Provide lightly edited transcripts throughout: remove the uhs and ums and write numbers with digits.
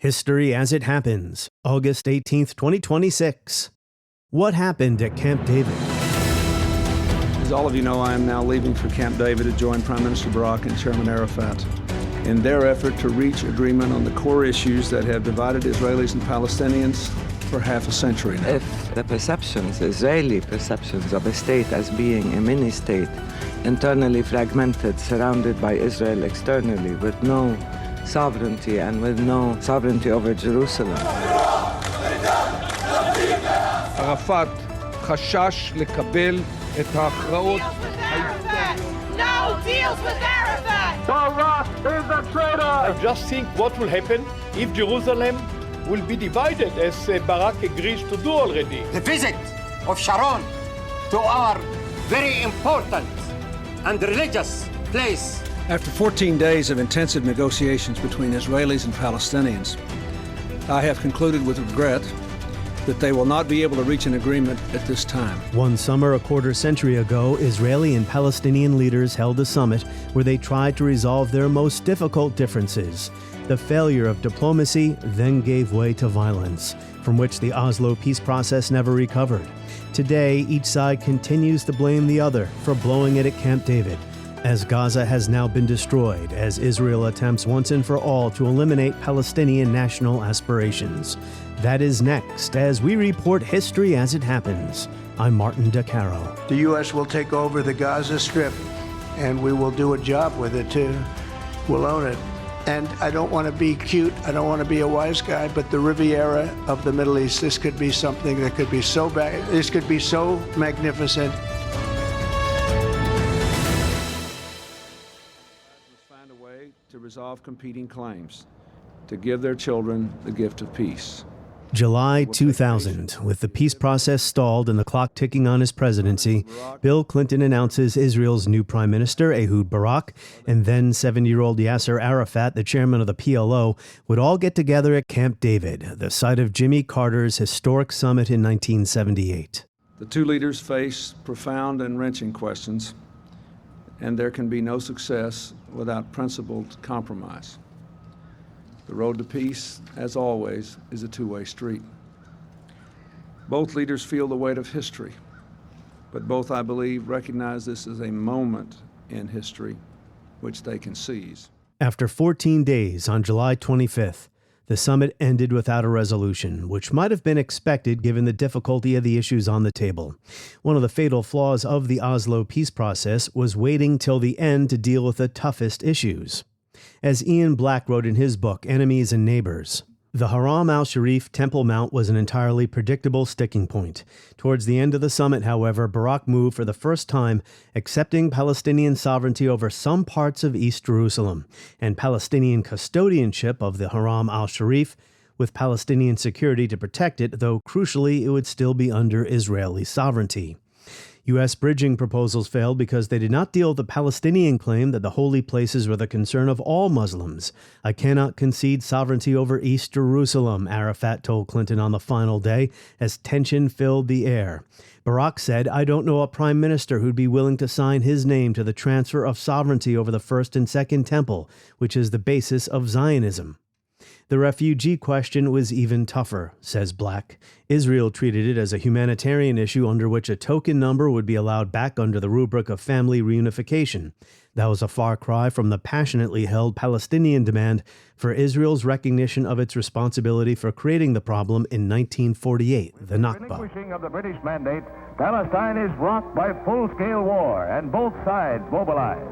History as it happens, August 18th, 2026. What happened at Camp David? As all of you know, I am now leaving for Camp David to join Prime Minister Barak and Chairman Arafat in their effort to reach agreement on the core issues that have divided Israelis and Palestinians for half a century now. If the perceptions, Israeli perceptions of a state as being a mini-state, internally fragmented, surrounded by Israel externally, with no sovereignty and with no sovereignty over Jerusalem. ערפאת חשש לקבל את ההכרעות. No deals with Arafat! Barak is a traitor! I just think what will happen if Jerusalem will be divided, as Barak agrees to do already. The visit of Sharon to our very important and religious place. After 14 days of intensive negotiations between Israelis and Palestinians, I have concluded with regret that they will not be able to reach an agreement at this time. One summer, a quarter century ago, Israeli and Palestinian leaders held a summit where they tried to resolve their most difficult differences. The failure of diplomacy then gave way to violence, from which the Oslo peace process never recovered. Today, each side continues to blame the other for blowing it at Camp David, as Gaza has now been destroyed, as Israel attempts once and for all to eliminate Palestinian national aspirations. That is next, as we report history as it happens. I'm Martin DeCaro. The U.S. will take over the Gaza Strip, and we will do a job with it, too. We'll own it. And I don't want to be cute, I don't want to be a wise guy, but the Riviera of the Middle East, this could be something that could be so bad, this could be so magnificent. Find a way to resolve competing claims, to give their children the gift of peace. July 2000, with the peace process stalled and the clock ticking on his presidency, Bill Clinton announces Israel's new prime minister, Ehud Barak, and then 70-year-old Yasser Arafat, the chairman of the PLO, would all get together at Camp David, the site of Jimmy Carter's historic summit in 1978. The two leaders face profound and wrenching questions, and there can be no success without principled compromise. The road to peace, as always, is a two-way street. Both leaders feel the weight of history, but both, I believe, recognize this as a moment in history which they can seize. After 14 days, on July 25th, the summit ended without a resolution, which might have been expected given the difficulty of the issues on the table. One of the fatal flaws of the Oslo peace process was waiting till the end to deal with the toughest issues. As Ian Black wrote in his book, Enemies and Neighbors, the Haram al-Sharif Temple Mount was an entirely predictable sticking point. Towards the end of the summit, however, Barak moved for the first time, accepting Palestinian sovereignty over some parts of East Jerusalem, and Palestinian custodianship of the Haram al-Sharif, with Palestinian security to protect it, though crucially it would still be under Israeli sovereignty. U.S. bridging proposals failed because they did not deal with the Palestinian claim that the holy places were the concern of all Muslims. I cannot concede sovereignty over East Jerusalem, Arafat told Clinton on the final day, as tension filled the air. Barak said, I don't know a prime minister who'd be willing to sign his name to the transfer of sovereignty over the First and Second Temple, which is the basis of Zionism. The refugee question was even tougher, says Black. Israel treated it as a humanitarian issue under which a token number would be allowed back under the rubric of family reunification. That was a far cry from the passionately held Palestinian demand for Israel's recognition of its responsibility for creating the problem in 1948, the Nakba. Relinquishing of the British mandate, Palestine is rocked by full-scale war, and both sides mobilize.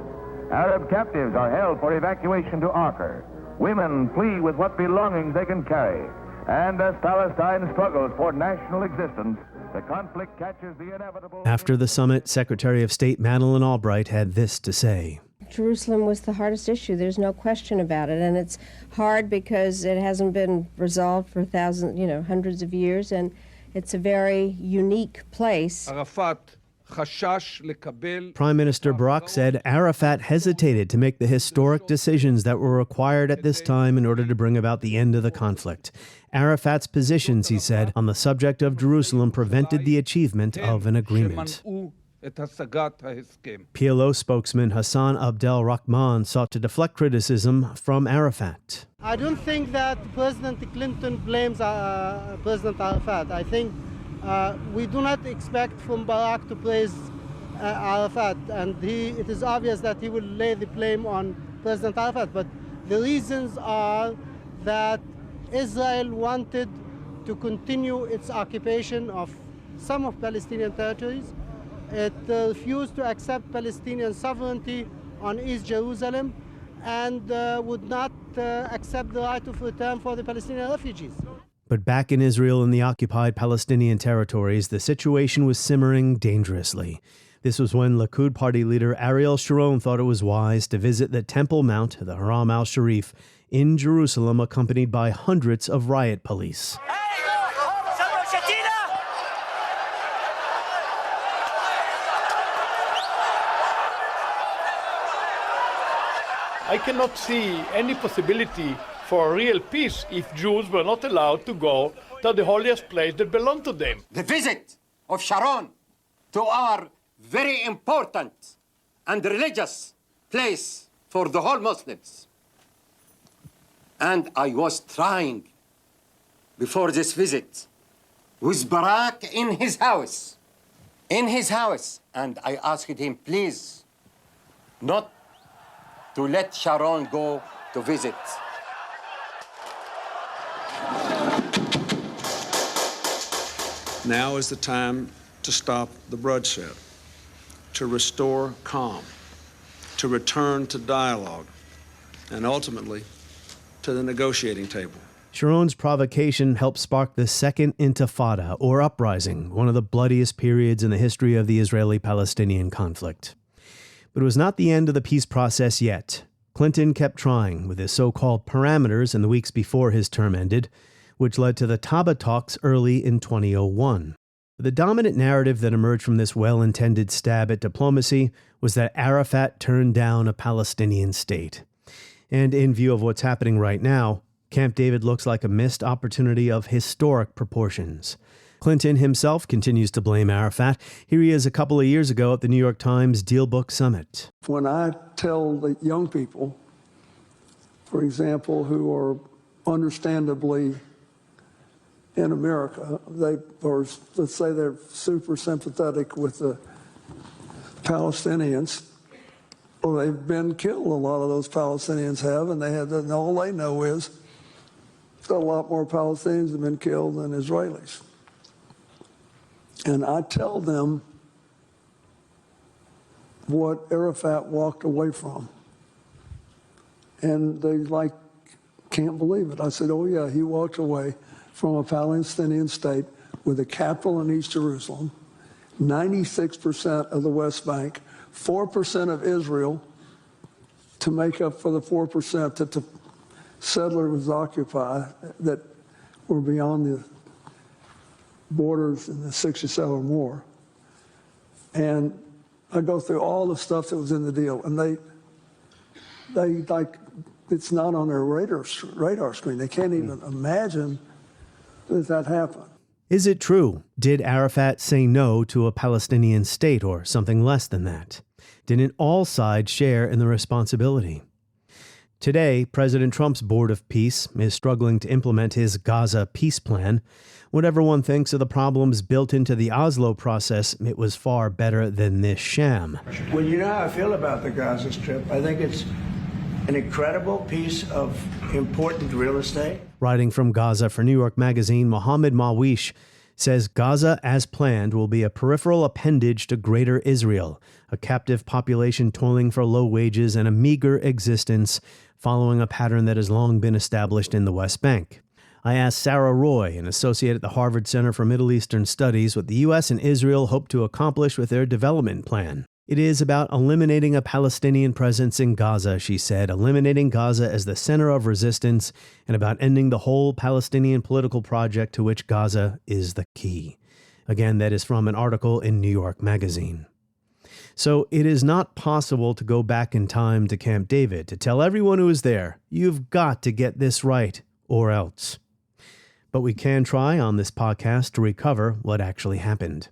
Arab captives are held for evacuation to Acre. Women flee with what belongings they can carry. And as Palestine struggles for national existence, the conflict catches the inevitable... After the summit, Secretary of State Madeleine Albright had this to say. Jerusalem was the hardest issue. There's no question about it. And it's hard because it hasn't been resolved for hundreds of years. And it's a very unique place. Arafat. Prime Minister Barak said Arafat hesitated to make the historic decisions that were required at this time in order to bring about the end of the conflict. Arafat's positions, he said, on the subject of Jerusalem prevented the achievement of an agreement. את השגת ההסכם. PLO spokesman Hassan Abdel Rahman sought to deflect criticism from Arafat. I don't think that President Clinton blames President Arafat. I think we do not expect from Barak to praise Arafat, and it is obvious that he will lay the blame on President Arafat. But the reasons are that Israel wanted to continue its occupation of some of Palestinian territories. It refused to accept Palestinian sovereignty on East Jerusalem and would not accept the right of return for the Palestinian refugees. But back in Israel and the occupied Palestinian territories, the situation was simmering dangerously. This was when Likud party leader Ariel Sharon thought it was wise to visit the Temple Mount, the Haram al-Sharif, in Jerusalem, accompanied by hundreds of riot police. I cannot see any possibility for a real peace if Jews were not allowed to go to the holiest place that belonged to them. The visit of Sharon to our very important and religious place for the whole Muslims. And I was trying, before this visit, with Barak in his house, and I asked him, please, not to let Sharon go to visit. Now is the time to stop the bloodshed, to restore calm, to return to dialogue, and ultimately to the negotiating table. Sharon's provocation helped spark the Second Intifada, or uprising, one of the bloodiest periods in the history of the Israeli-Palestinian conflict. But it was not the end of the peace process yet. Clinton kept trying with his so-called parameters in the weeks before his term ended, which led to the Taba talks early in 2001. The dominant narrative that emerged from this well-intended stab at diplomacy was that Arafat turned down a Palestinian state. And in view of what's happening right now, Camp David looks like a missed opportunity of historic proportions. Clinton himself continues to blame Arafat. Here he is a couple of years ago at the New York Times Deal Book Summit. When I tell the young people, for example, who are understandably in America, let's say they're super sympathetic with the Palestinians, well, they've been killed, a lot of those Palestinians have, and all they know is that a lot more Palestinians have been killed than Israelis. And I tell them what Arafat walked away from. And they can't believe it. I said, oh yeah, he walked away from a Palestinian state with a capital in East Jerusalem, 96% of the West Bank, 4% of Israel, to make up for the 4% that the settlers occupy that were beyond the borders in the 67 or more. And I go through all the stuff that was in the deal, and they it's not on their radar screen. They can't even imagine that happened. Is it true? Did Arafat say no to a Palestinian state or something less than that? Didn't all sides share in the responsibility? Today, President Trump's Board of Peace is struggling to implement his Gaza peace plan. Whatever one thinks of the problems built into the Oslo process, it was far better than this sham. Well, you know how I feel about the Gaza Strip. I think it's an incredible piece of important real estate. Writing from Gaza for New York Magazine, Mohammed Mawish says Gaza, as planned, will be a peripheral appendage to Greater Israel, a captive population toiling for low wages and a meager existence, following a pattern that has long been established in the West Bank. I asked Sarah Roy, an associate at the Harvard Center for Middle Eastern Studies, what the U.S. and Israel hope to accomplish with their development plan. It is about eliminating a Palestinian presence in Gaza, she said, eliminating Gaza as the center of resistance, and about ending the whole Palestinian political project to which Gaza is the key. Again, that is from an article in New York Magazine. So it is not possible to go back in time to Camp David to tell everyone who is there, you've got to get this right, or else. But we can try on this podcast to recover what actually happened.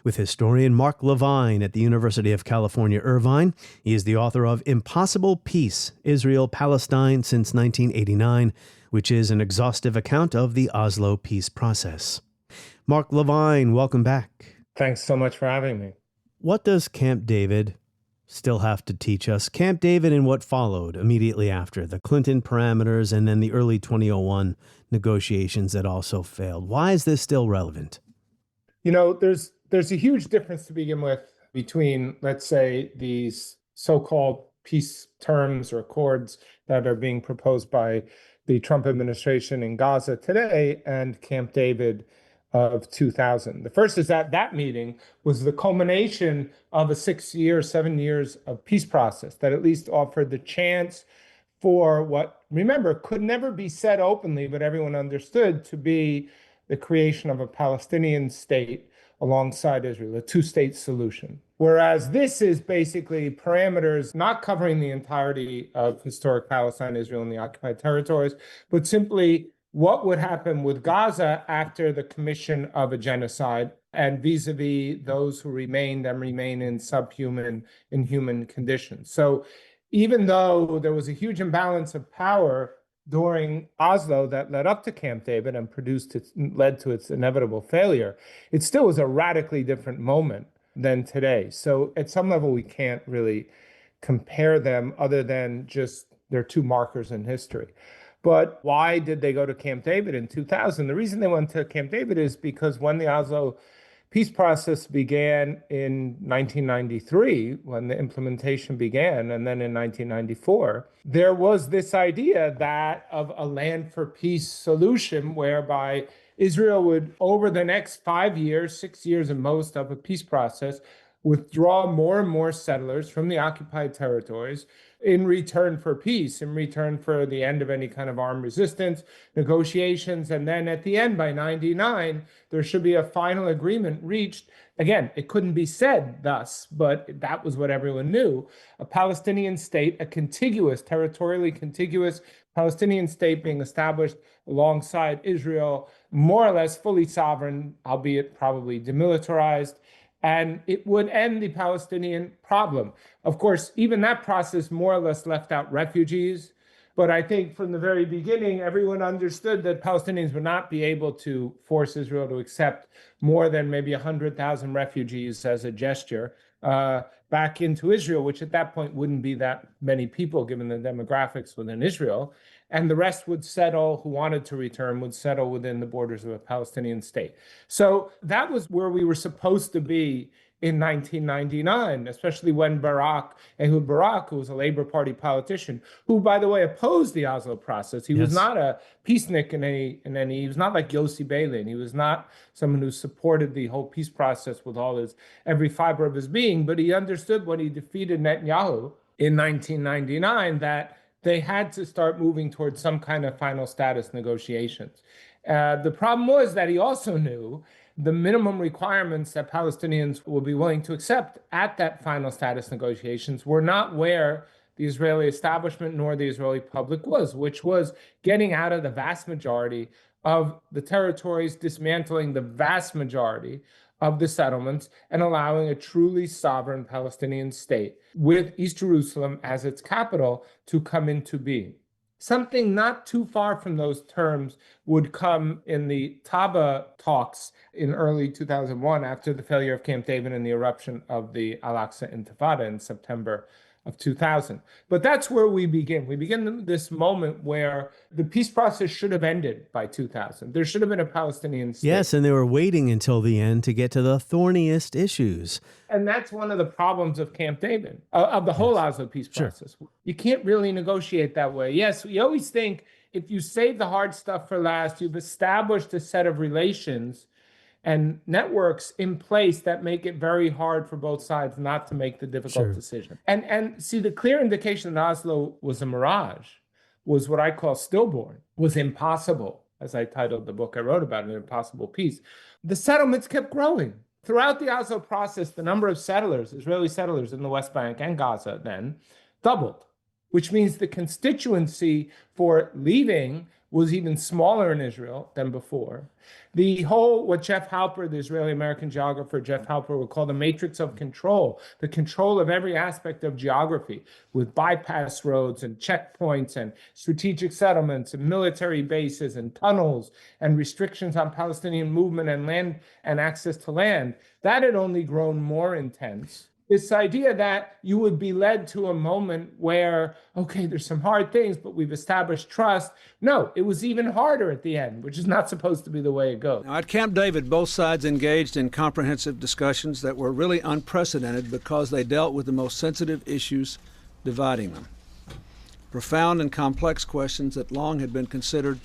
with historian Mark LeVine at the University of California, Irvine. He is the author of Impossible Peace, Israel, Palestine since 1989, which is an exhaustive account of the Oslo peace process. Mark LeVine, welcome back. Thanks so much for having me. What does Camp David still have to teach us? Camp David and what followed immediately after, the Clinton parameters and then the early 2001 negotiations that also failed. Why is this still relevant? You know, there's a huge difference to begin with between, let's say, these so-called peace terms or accords that are being proposed by the Trump administration in Gaza today and Camp David of 2000. The first is that that meeting was the culmination of a 7 years of peace process that at least offered the chance for what, remember, could never be said openly, but everyone understood to be the creation of a Palestinian state alongside Israel, a two-state solution. Whereas this is basically parameters not covering the entirety of historic Palestine, Israel, and the occupied territories, but simply what would happen with Gaza after the commission of a genocide and vis-a-vis those who remain in subhuman, inhuman conditions. So even though there was a huge imbalance of power during Oslo that led up to Camp David and led to its inevitable failure, it still was a radically different moment than today. So at some level, we can't really compare them other than just they're two markers in history. But why did they go to Camp David in 2000? The reason they went to Camp David is because when the Oslo peace process began in 1993, when the implementation began, and then in 1994, there was this idea that of a land for peace solution whereby Israel would, over the next 5 years, 6 years at most of a peace process, withdraw more and more settlers from the occupied territories in return for peace, in return for the end of any kind of armed resistance, negotiations. And then at the end, by 99, there should be a final agreement reached. Again, it couldn't be said thus, but that was what everyone knew. A Palestinian state, a contiguous, territorially contiguous Palestinian state being established alongside Israel, more or less fully sovereign, albeit probably demilitarized. And it would end the Palestinian problem. Of course, even that process more or less left out refugees. But I think from the very beginning, everyone understood that Palestinians would not be able to force Israel to accept more than maybe 100,000 refugees as a gesture back into Israel, which at that point wouldn't be that many people given the demographics within Israel. And the rest would settle, who wanted to return, would settle within the borders of a Palestinian state. So that was where we were supposed to be in 1999, especially when Ehud Barak, who was a Labor Party politician, who, by the way, opposed the Oslo process. He was not a peacenik he was not like Yossi Beilin. He was not someone who supported the whole peace process with every fiber of his being, but he understood when he defeated Netanyahu in 1999 that they had to start moving towards some kind of final status negotiations. The problem was that he also knew the minimum requirements that Palestinians would be willing to accept at that final status negotiations were not where the Israeli establishment nor the Israeli public was, which was getting out of the vast majority of the territories, dismantling the vast majority of the settlements, and allowing a truly sovereign Palestinian state with East Jerusalem as its capital to come into being. Something not too far from those terms would come in the Taba talks in early 2001 after the failure of Camp David and the eruption of the Al-Aqsa Intifada in September of 2000. But that's where we begin. We begin this moment where the peace process should have ended by 2000. There should have been a Palestinian state. Yes, and they were waiting until the end to get to the thorniest issues. And that's one of the problems of Camp David, of the whole Oslo peace process. Sure. You can't really negotiate that way. Yes, we always think if you save the hard stuff for last, you've established a set of relations and networks in place that make it very hard for both sides not to make the difficult decision. And see, the clear indication that Oslo was a mirage was what I call stillborn, was impossible, as I titled the book I wrote about, An Impossible Peace. The settlements kept growing. Throughout the Oslo process, the number of settlers, Israeli settlers in the West Bank and Gaza then, doubled, which means the constituency for leaving was even smaller in Israel than before. The whole, what Jeff Halper, the Israeli-American geographer Jeff Halper, would call the matrix of control, the control of every aspect of geography, with bypass roads and checkpoints and strategic settlements and military bases and tunnels and restrictions on Palestinian movement and land and access to land, that had only grown more intense. This idea that you would be led to a moment where, okay, there's some hard things, but we've established trust. No, it was even harder at the end, which is not supposed to be the way it goes. Now, at Camp David, both sides engaged in comprehensive discussions that were really unprecedented because they dealt with the most sensitive issues dividing them. Profound and complex questions that long had been considered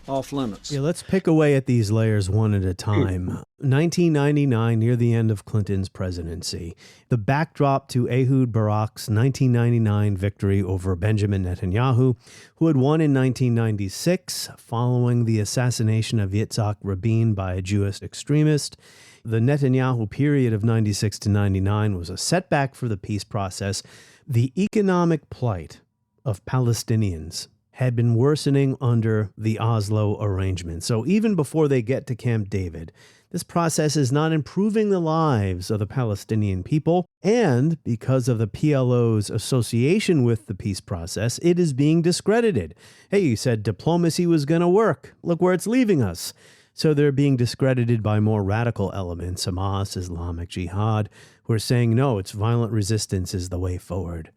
off limits. Yeah, let's pick away at these layers one at a time. 1999, near the end of Clinton's presidency, the backdrop to Ehud Barak's 1999 victory over Benjamin Netanyahu, who had won in 1996 following the assassination of Yitzhak Rabin by a Jewish extremist. The Netanyahu period of 96 to 99 was a setback for the peace process. The economic plight of Palestinians had been worsening under the Oslo arrangement. So even before they get to Camp David, this process is not improving the lives of the Palestinian people. And because of the PLO's association with the peace process, it is being discredited. Hey, you said diplomacy was going to work. Look where it's leaving us. So they're being discredited by more radical elements, Hamas, Islamic Jihad, who are saying, no, it's violent resistance is the way forward.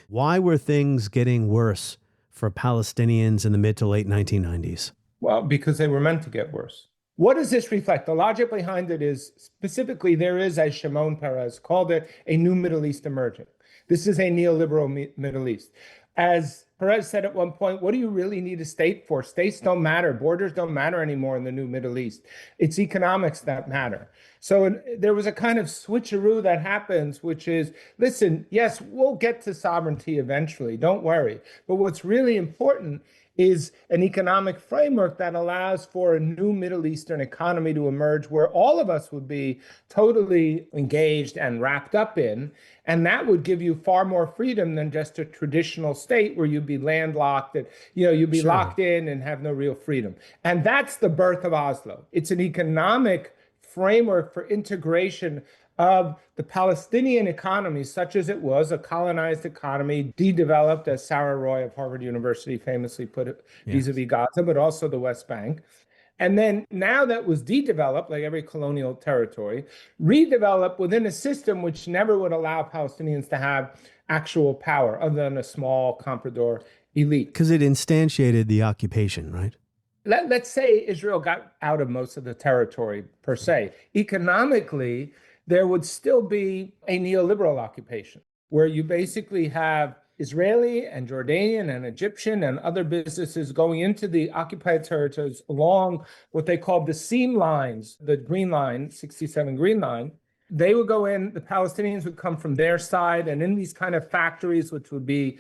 Why were things getting worse for Palestinians in the mid to late 1990s? Well, because they were meant to get worse. What does this reflect? The logic behind it is specifically there is, as Shimon Peres called it, a new Middle East emerging. This is a neoliberal Middle East. As Peres said at one point, what do you really need a state for? States don't matter. Borders don't matter anymore in the new Middle East. It's economics that matter. So there was a kind of switcheroo that happens, which is, listen, yes, we'll get to sovereignty eventually. Don't worry. But what's really important is an economic framework that allows for a new Middle Eastern economy to emerge where all of us would be totally engaged and wrapped up in. And that would give you far more freedom than just a traditional state where you'd be landlocked and, you'd be locked in and have no real freedom. And that's the birth of Oslo. It's an economic framework for integration of the Palestinian economy, such as it was, a colonized economy, de-developed, as Sarah Roy of Harvard University famously put it, vis-a-vis Gaza, but also the West Bank. And then now that was de-developed, like every colonial territory, redeveloped within a system which never would allow Palestinians to have actual power other than a small comprador elite. Because it instantiated the occupation, right? Let's say Israel got out of most of the territory, per se. Economically, there would still be a neoliberal occupation where you basically have Israeli and Jordanian and Egyptian and other businesses going into the occupied territories along what they called the seam lines, the Green Line, 67 Green Line. They would go in, the Palestinians would come from their side, and in these kind of factories, which would be,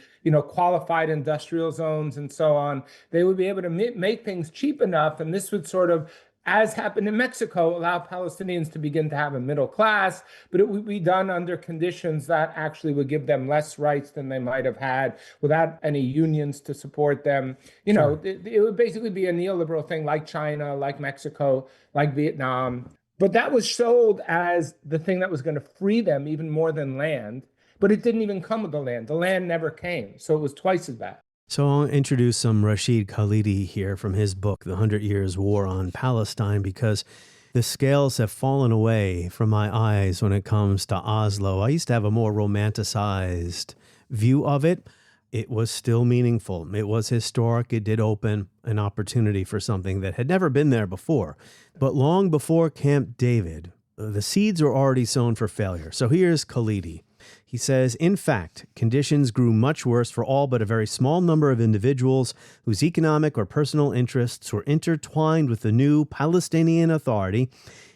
qualified industrial zones and so on, they would be able to make things cheap enough. And this would sort of, as happened in Mexico, allow Palestinians to begin to have a middle class, but it would be done under conditions that actually would give them less rights than they might have had without any unions to support them. It would basically be a neoliberal thing like China, like Mexico, like Vietnam. But that was sold as the thing that was going to free them even more than land. But it didn't even come with the land. The land never came. So it was twice as bad. So I'll introduce some Rashid Khalidi here from his book, The 100 Years War on Palestine, because the scales have fallen away from my eyes when it comes to Oslo. I used to have a more romanticized view of it. It was still meaningful. It was historic. It did open an opportunity for something that had never been there before. But long before Camp David, the seeds were already sown for failure. So here's Khalidi. He says, in fact, conditions grew much worse for all but a very small number of individuals whose economic or personal interests were intertwined with the new Palestinian Authority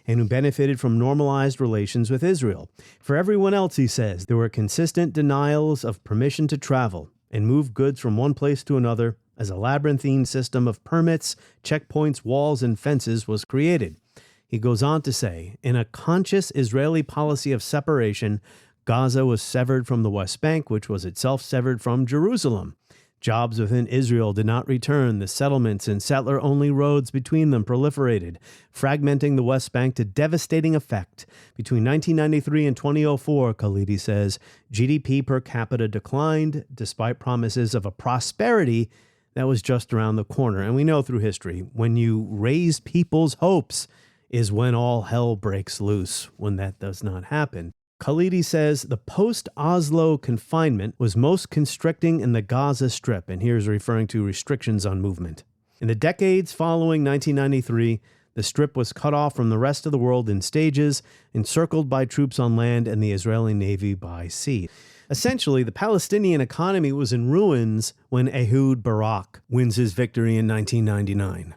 and who benefited from normalized relations with Israel. For everyone else, he says, there were consistent denials of permission to travel and move goods from one place to another as a labyrinthine system of permits, checkpoints, walls, and fences was created. He goes on to say, in a conscious Israeli policy of separation, Gaza was severed from the West Bank, which was itself severed from Jerusalem. Jobs within Israel did not return. The settlements and settler-only roads between them proliferated, fragmenting the West Bank to devastating effect. Between 1993 and 2004, Khalidi says, GDP per capita declined despite promises of a prosperity that was just around the corner. And we know through history, when you raise people's hopes is when all hell breaks loose, when that does not happen. Khalidi says the post-Oslo confinement was most constricting in the Gaza Strip, and here's referring to restrictions on movement. In the decades following 1993, the Strip was cut off from the rest of the world in stages, encircled by troops on land and the Israeli Navy by sea. Essentially, the Palestinian economy was in ruins when Ehud Barak wins his victory in 1999.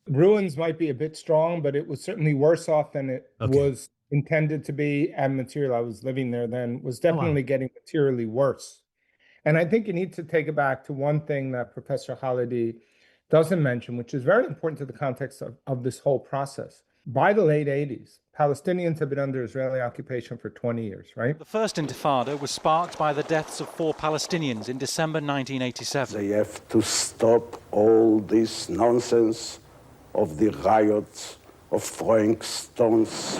Ruins might be a bit strong, but it was certainly worse off than it was intended to be, and material. I was living there then, was definitely getting materially worse. And I think you need to take it back to one thing that Professor Khalidi doesn't mention, which is very important to the context of this whole process. By the late 80s, Palestinians have been under Israeli occupation for 20 years, right? The first intifada was sparked by the deaths of 4 Palestinians in December 1987. They have to stop all this nonsense of the riots, of throwing stones.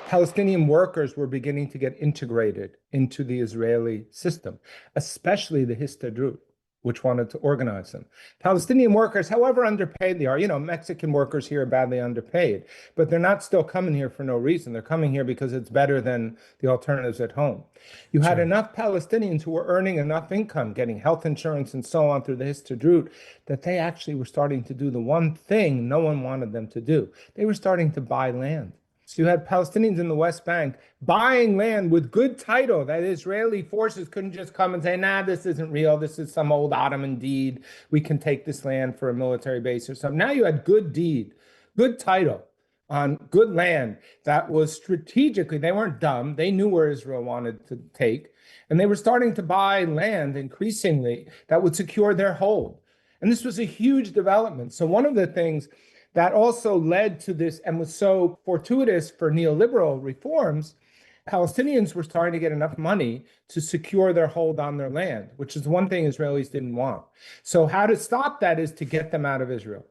Palestinian workers were beginning to get integrated into the Israeli system, especially the Histadrut, which wanted to organize them. Palestinian workers, however underpaid they are, Mexican workers here are badly underpaid, but they're not still coming here for no reason. They're coming here because it's better than the alternatives at home. You had enough Palestinians who were earning enough income, getting health insurance and so on through the Histadrut, that they actually were starting to do the one thing no one wanted them to do. They were starting to buy land. So you had Palestinians in the West Bank buying land with good title that Israeli forces couldn't just come and say, nah, this isn't real. This is some old Ottoman deed. We can take this land for a military base or something. Now you had good deed, good title on good land that was strategically, they weren't dumb. They knew where Israel wanted to take. And they were starting to buy land increasingly that would secure their hold. And this was a huge development. So one of the things that also led to this and was so fortuitous for neoliberal reforms, Palestinians were starting to get enough money to secure their hold on their land, which is one thing Israelis didn't want. So how to stop that is to get them out of Israel.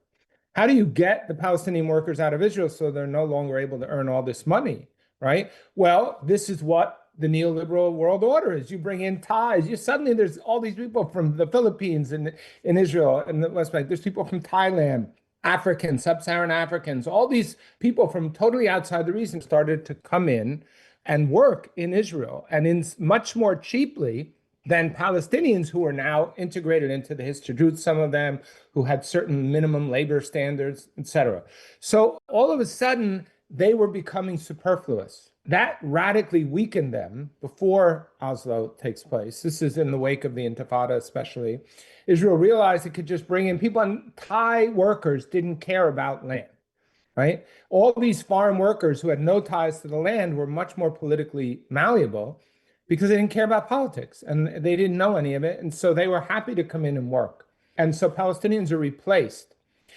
How do you get the Palestinian workers out of Israel so they're no longer able to earn all this money, right? Well, this is what the neoliberal world order is. You bring in ties. Suddenly there's all these people from the Philippines and in Israel and the West Bank. There's people from Thailand, Africans, sub-Saharan Africans, all these people from totally outside the region started to come in and work in Israel, and in much more cheaply than Palestinians who are now integrated into the Histadrut, some of them who had certain minimum labor standards, etc. So all of a sudden, they were becoming superfluous. That radically weakened them before Oslo takes place. This is in the wake of the Intifada especially. Israel realized it could just bring in people, and Thai workers didn't care about land, right? All these foreign workers who had no ties to the land were much more politically malleable because they didn't care about politics and they didn't know any of it. And so they were happy to come in and work. And so Palestinians are replaced.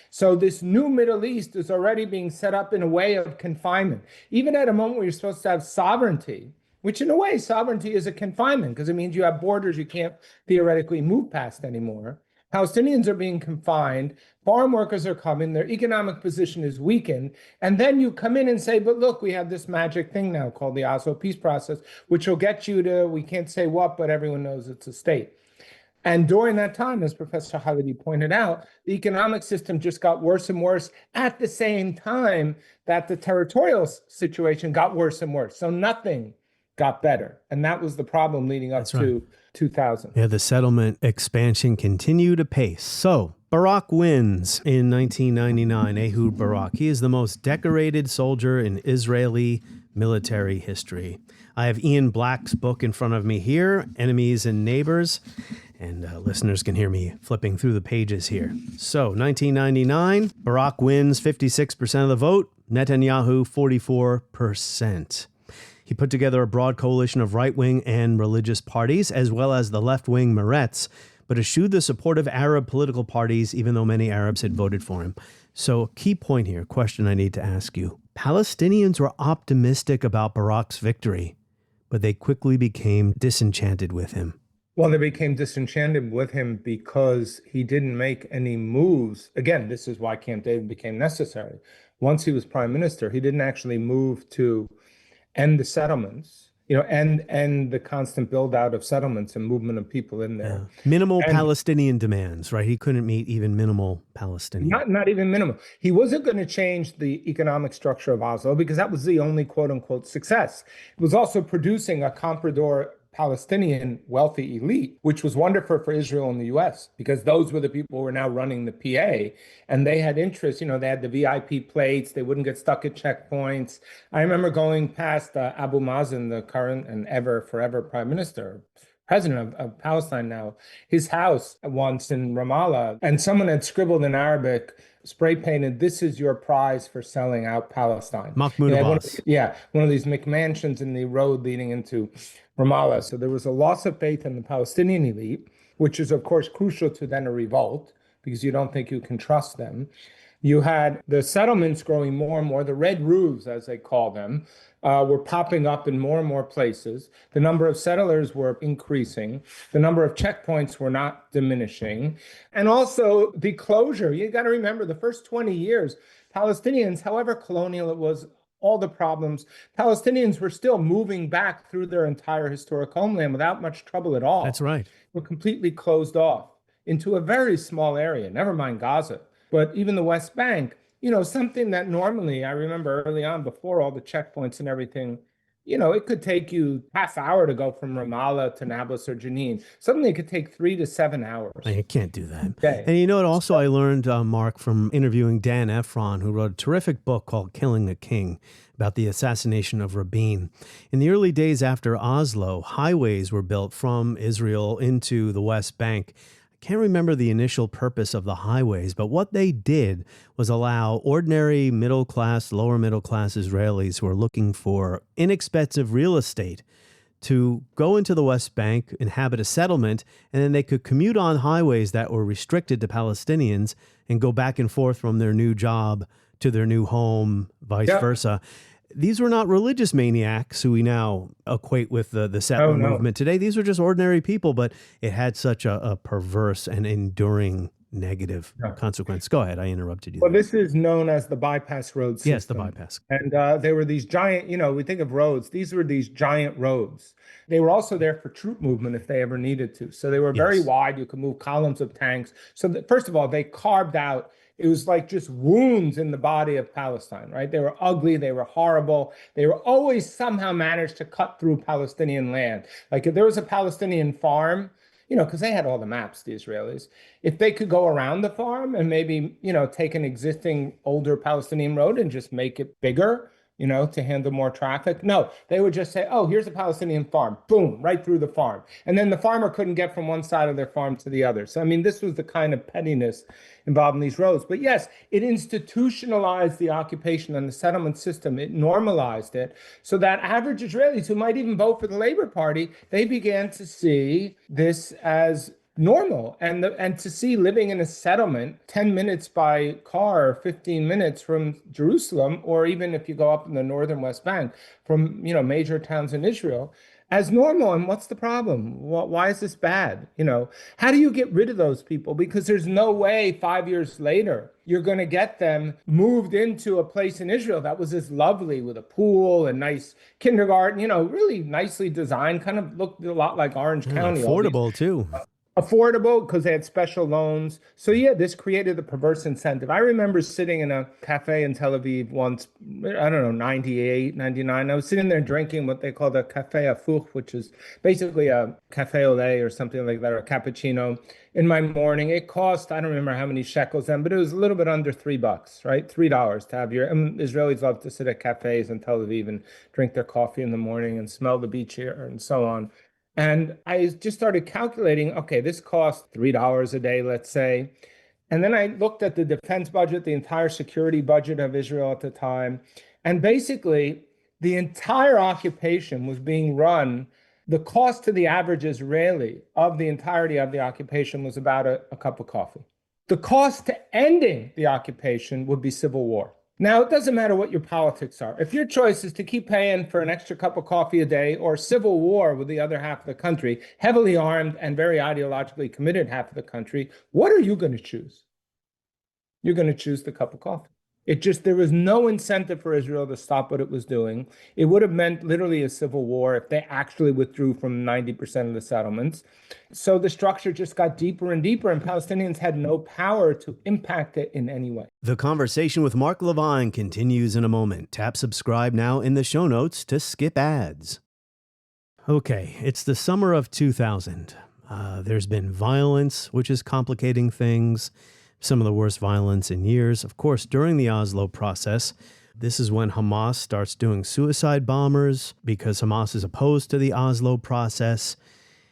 So this new Middle East is already being set up in a way of confinement, even at a moment where you're supposed to have sovereignty, which in a way, sovereignty is a confinement because it means you have borders you can't theoretically move past anymore. Palestinians are being confined, farm workers are coming, their economic position is weakened, and then you come in and say, but look, we have this magic thing now called the Oslo peace process, which will get you to, we can't say what, but everyone knows it's a state. And during that time, as Professor Khalidi pointed out, the economic system just got worse and worse at the same time that the territorial situation got worse and worse. So nothing got better. And that was the problem leading up to 2000. Yeah, the settlement expansion continued apace. So Barak wins in 1999, Ehud Barak. He is the most decorated soldier in Israeli military history. I have Ian Black's book in front of me here, Enemies and Neighbors, and listeners can hear me flipping through the pages here. So 1999, Barak wins 56% of the vote, Netanyahu 44%. He put together a broad coalition of right-wing and religious parties, as well as the left-wing Meretz, but eschewed the support of Arab political parties, even though many Arabs had voted for him. So, key point here, question I need to ask you. Palestinians were optimistic about Barak's victory, but they quickly became disenchanted with him. Well, they became disenchanted with him because he didn't make any moves. Again, this is why Camp David became necessary. Once he was prime minister, he didn't actually move to end the settlements, and the constant build out of settlements and movement of people in there. Yeah. Minimal Palestinian demands, right? He couldn't meet even minimal Palestinian. Not even minimal. He wasn't going to change the economic structure of Oslo because that was the only quote unquote success. It was also producing a comprador Palestinian wealthy elite, which was wonderful for Israel and the US because those were the people who were now running the PA and they had interest. They had the VIP plates. They wouldn't get stuck at checkpoints. I remember going past Abu Mazen, the current and forever prime minister, president of Palestine now, his house once in Ramallah, and someone had scribbled in Arabic, spray painted, "This is your prize for selling out Palestine." Mahmoud Abbas. One of these McMansions in the road leading into Ramallah. So there was a loss of faith in the Palestinian elite, which is, of course, crucial to then a revolt because you don't think you can trust them. You had the settlements growing more and more, the red roofs, as they call them, were popping up in more and more places. The number of settlers were increasing. The number of checkpoints were not diminishing. And also the closure. You got to remember the first 20 years, Palestinians, however colonial it was, all the problems, Palestinians were still moving back through their entire historic homeland without much trouble at all. That's right. Were completely closed off into a very small area, never mind Gaza. But even the West Bank, something that normally, I remember early on, before all the checkpoints and everything, it could take you half hour to go from Ramallah to Nablus or Jenin. Suddenly it could take 3 to 7 hours. You can't do that. Okay. And also I learned, Mark, from interviewing Dan Efron, who wrote a terrific book called Killing a King about the assassination of Rabin. In the early days after Oslo, highways were built from Israel into the West Bank. Can't remember the initial purpose of the highways, but what they did was allow ordinary middle-class, lower-middle-class Israelis who are looking for inexpensive real estate to go into the West Bank, inhabit a settlement, and then they could commute on highways that were restricted to Palestinians and go back and forth from their new job to their new home, vice versa. These were not religious maniacs who we now equate with the settler movement today. These were just ordinary people, but it had such a perverse and enduring negative consequence. Go ahead. I interrupted you. Well, this is known as the bypass road system. Yes, the bypass. And they were these giant, we think of roads. These were these giant roads. They were also there for troop movement if they ever needed to. So they were very wide. You could move columns of tanks. So first of all, they carved out, it was like just wounds in the body of Palestine, right? They were ugly. They were horrible. They were always somehow managed to cut through Palestinian land. Like if there was a Palestinian farm, because they had all the maps, the Israelis, if they could go around the farm and maybe, take an existing older Palestinian road and just make it bigger, to handle more traffic. No, they would just say, oh, here's a Palestinian farm, boom, right through the farm. And then the farmer couldn't get from one side of their farm to the other. So, this was the kind of pettiness involved in these roads. But yes, it institutionalized the occupation and the settlement system. It normalized it so that average Israelis who might even vote for the Labor Party, they began to see this as normal and to see living in a settlement 10 minutes by car, 15 minutes from Jerusalem, or even if you go up in the northern West Bank from major towns in Israel as normal. And what's the problem? Why is this bad? How do you get rid of those people? Because there's no way 5 years later you're going to get them moved into a place in Israel that was as lovely with a pool and nice kindergarten, really nicely designed, kind of looked a lot like Orange County. Affordable too. Affordable because they had special loans. So this created a perverse incentive. I remember sitting in a cafe in Tel Aviv once, 98, 99. I was sitting there drinking what they call a café hafuch, which is basically a café au lait or something like that, or a cappuccino in my morning. It cost, I don't remember how many shekels then, but it was a little bit under $3, right? $3 to have Israelis love to sit at cafes in Tel Aviv and drink their coffee in the morning and smell the beach air and so on. And I just started calculating, okay, this costs $3 a day, let's say. And then I looked at the defense budget, the entire security budget of Israel at the time. And basically, the entire occupation was being run. The cost to the average Israeli of the entirety of the occupation was about a cup of coffee. The cost to ending the occupation would be civil war. Now, it doesn't matter what your politics are. If your choice is to keep paying for an extra cup of coffee a day or civil war with the other half of the country, heavily armed and very ideologically committed half of the country, what are you going to choose? You're going to choose the cup of coffee. There was no incentive for Israel to stop what it was doing. It would have meant literally a civil war if they actually withdrew from 90% of the settlements. So the structure just got deeper and deeper, and Palestinians had no power to impact it in any way. The conversation with Mark LeVine continues in a moment. Tap subscribe now in the show notes to skip ads. Okay, it's the summer of 2000. There's been violence, which is complicating things. Some of the worst violence in years. Of course, during the Oslo process, this is when Hamas starts doing suicide bombers because Hamas is opposed to the Oslo process.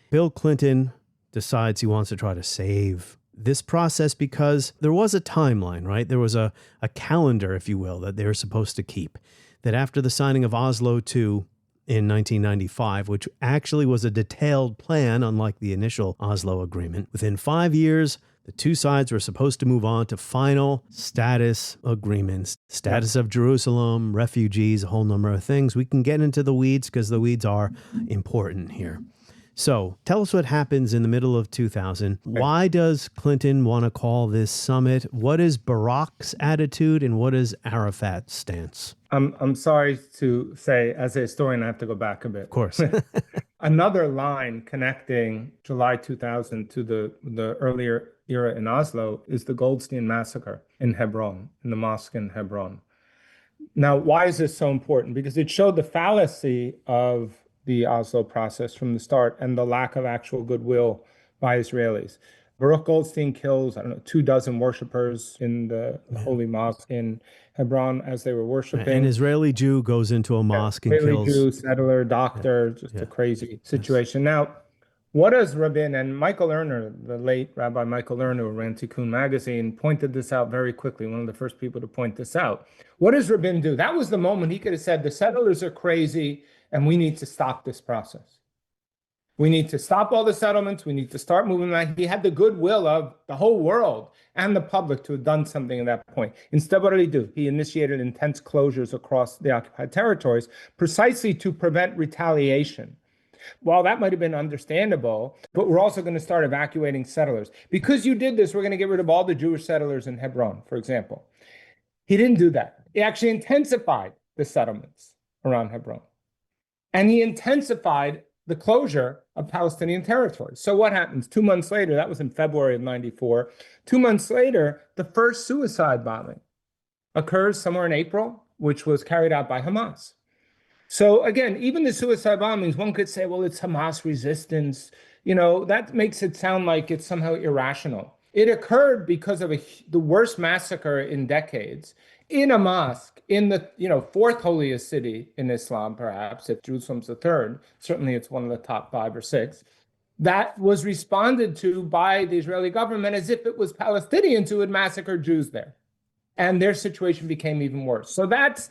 Bill Clinton decides he wants to try to save this process because there was a timeline, right? There was a calendar, if you will, that they were supposed to keep. That after the signing of Oslo II in 1995, which actually was a detailed plan, unlike the initial Oslo agreement, within 5 years, the two sides were supposed to move on to final status agreements, status of Jerusalem, refugees, a whole number of things. We can get into the weeds because the weeds are important here. So tell us what happens in the middle of 2000. Why does Clinton want to call this summit? What is Barack's attitude and what is Arafat's stance? I'm sorry to say, as a historian, I have to go back a bit. Of course. Another line connecting July 2000 to the earlier era in Oslo is the Goldstein massacre in Hebron, in the mosque in Hebron. Now, why is this so important? Because it showed the fallacy of the Oslo process from the start and the lack of actual goodwill by Israelis. Baruch Goldstein kills, 24 worshipers in the Holy Mosque in Hebron as they were worshiping. An Israeli Jew goes into a mosque and Israeli kills. Jew, settler, doctor, a crazy situation. Now, what does Rabin and Michael Erner, the late Rabbi Michael Erner, who ran Tikkun magazine, pointed this out very quickly, one of the first people to point this out. What does Rabin do? That was the moment he could have said, the settlers are crazy and we need to stop this process. We need to stop all the settlements. We need to start moving back. He had the goodwill of the whole world and the public to have done something at that point. Instead, what did he do? He initiated intense closures across the occupied territories precisely to prevent retaliation. Well, that might have been understandable, but we're also going to start evacuating settlers. Because you did this, we're going to get rid of all the Jewish settlers in Hebron, for example. He didn't do that. He actually intensified the settlements around Hebron. And he intensified the closure of Palestinian territory. So what happens? 2 months later, that was in February of 94. 2 months later, the first suicide bombing occurs somewhere in April, which was carried out by Hamas. So again, even the suicide bombings, one could say, well, it's Hamas resistance. That makes it sound like it's somehow irrational. It occurred because of the worst massacre in decades in a mosque in the fourth holiest city in Islam, perhaps, if Jerusalem's the third. Certainly it's one of the top 5 or 6. That was responded to by the Israeli government as if it was Palestinians who had massacred Jews there. And their situation became even worse. So that's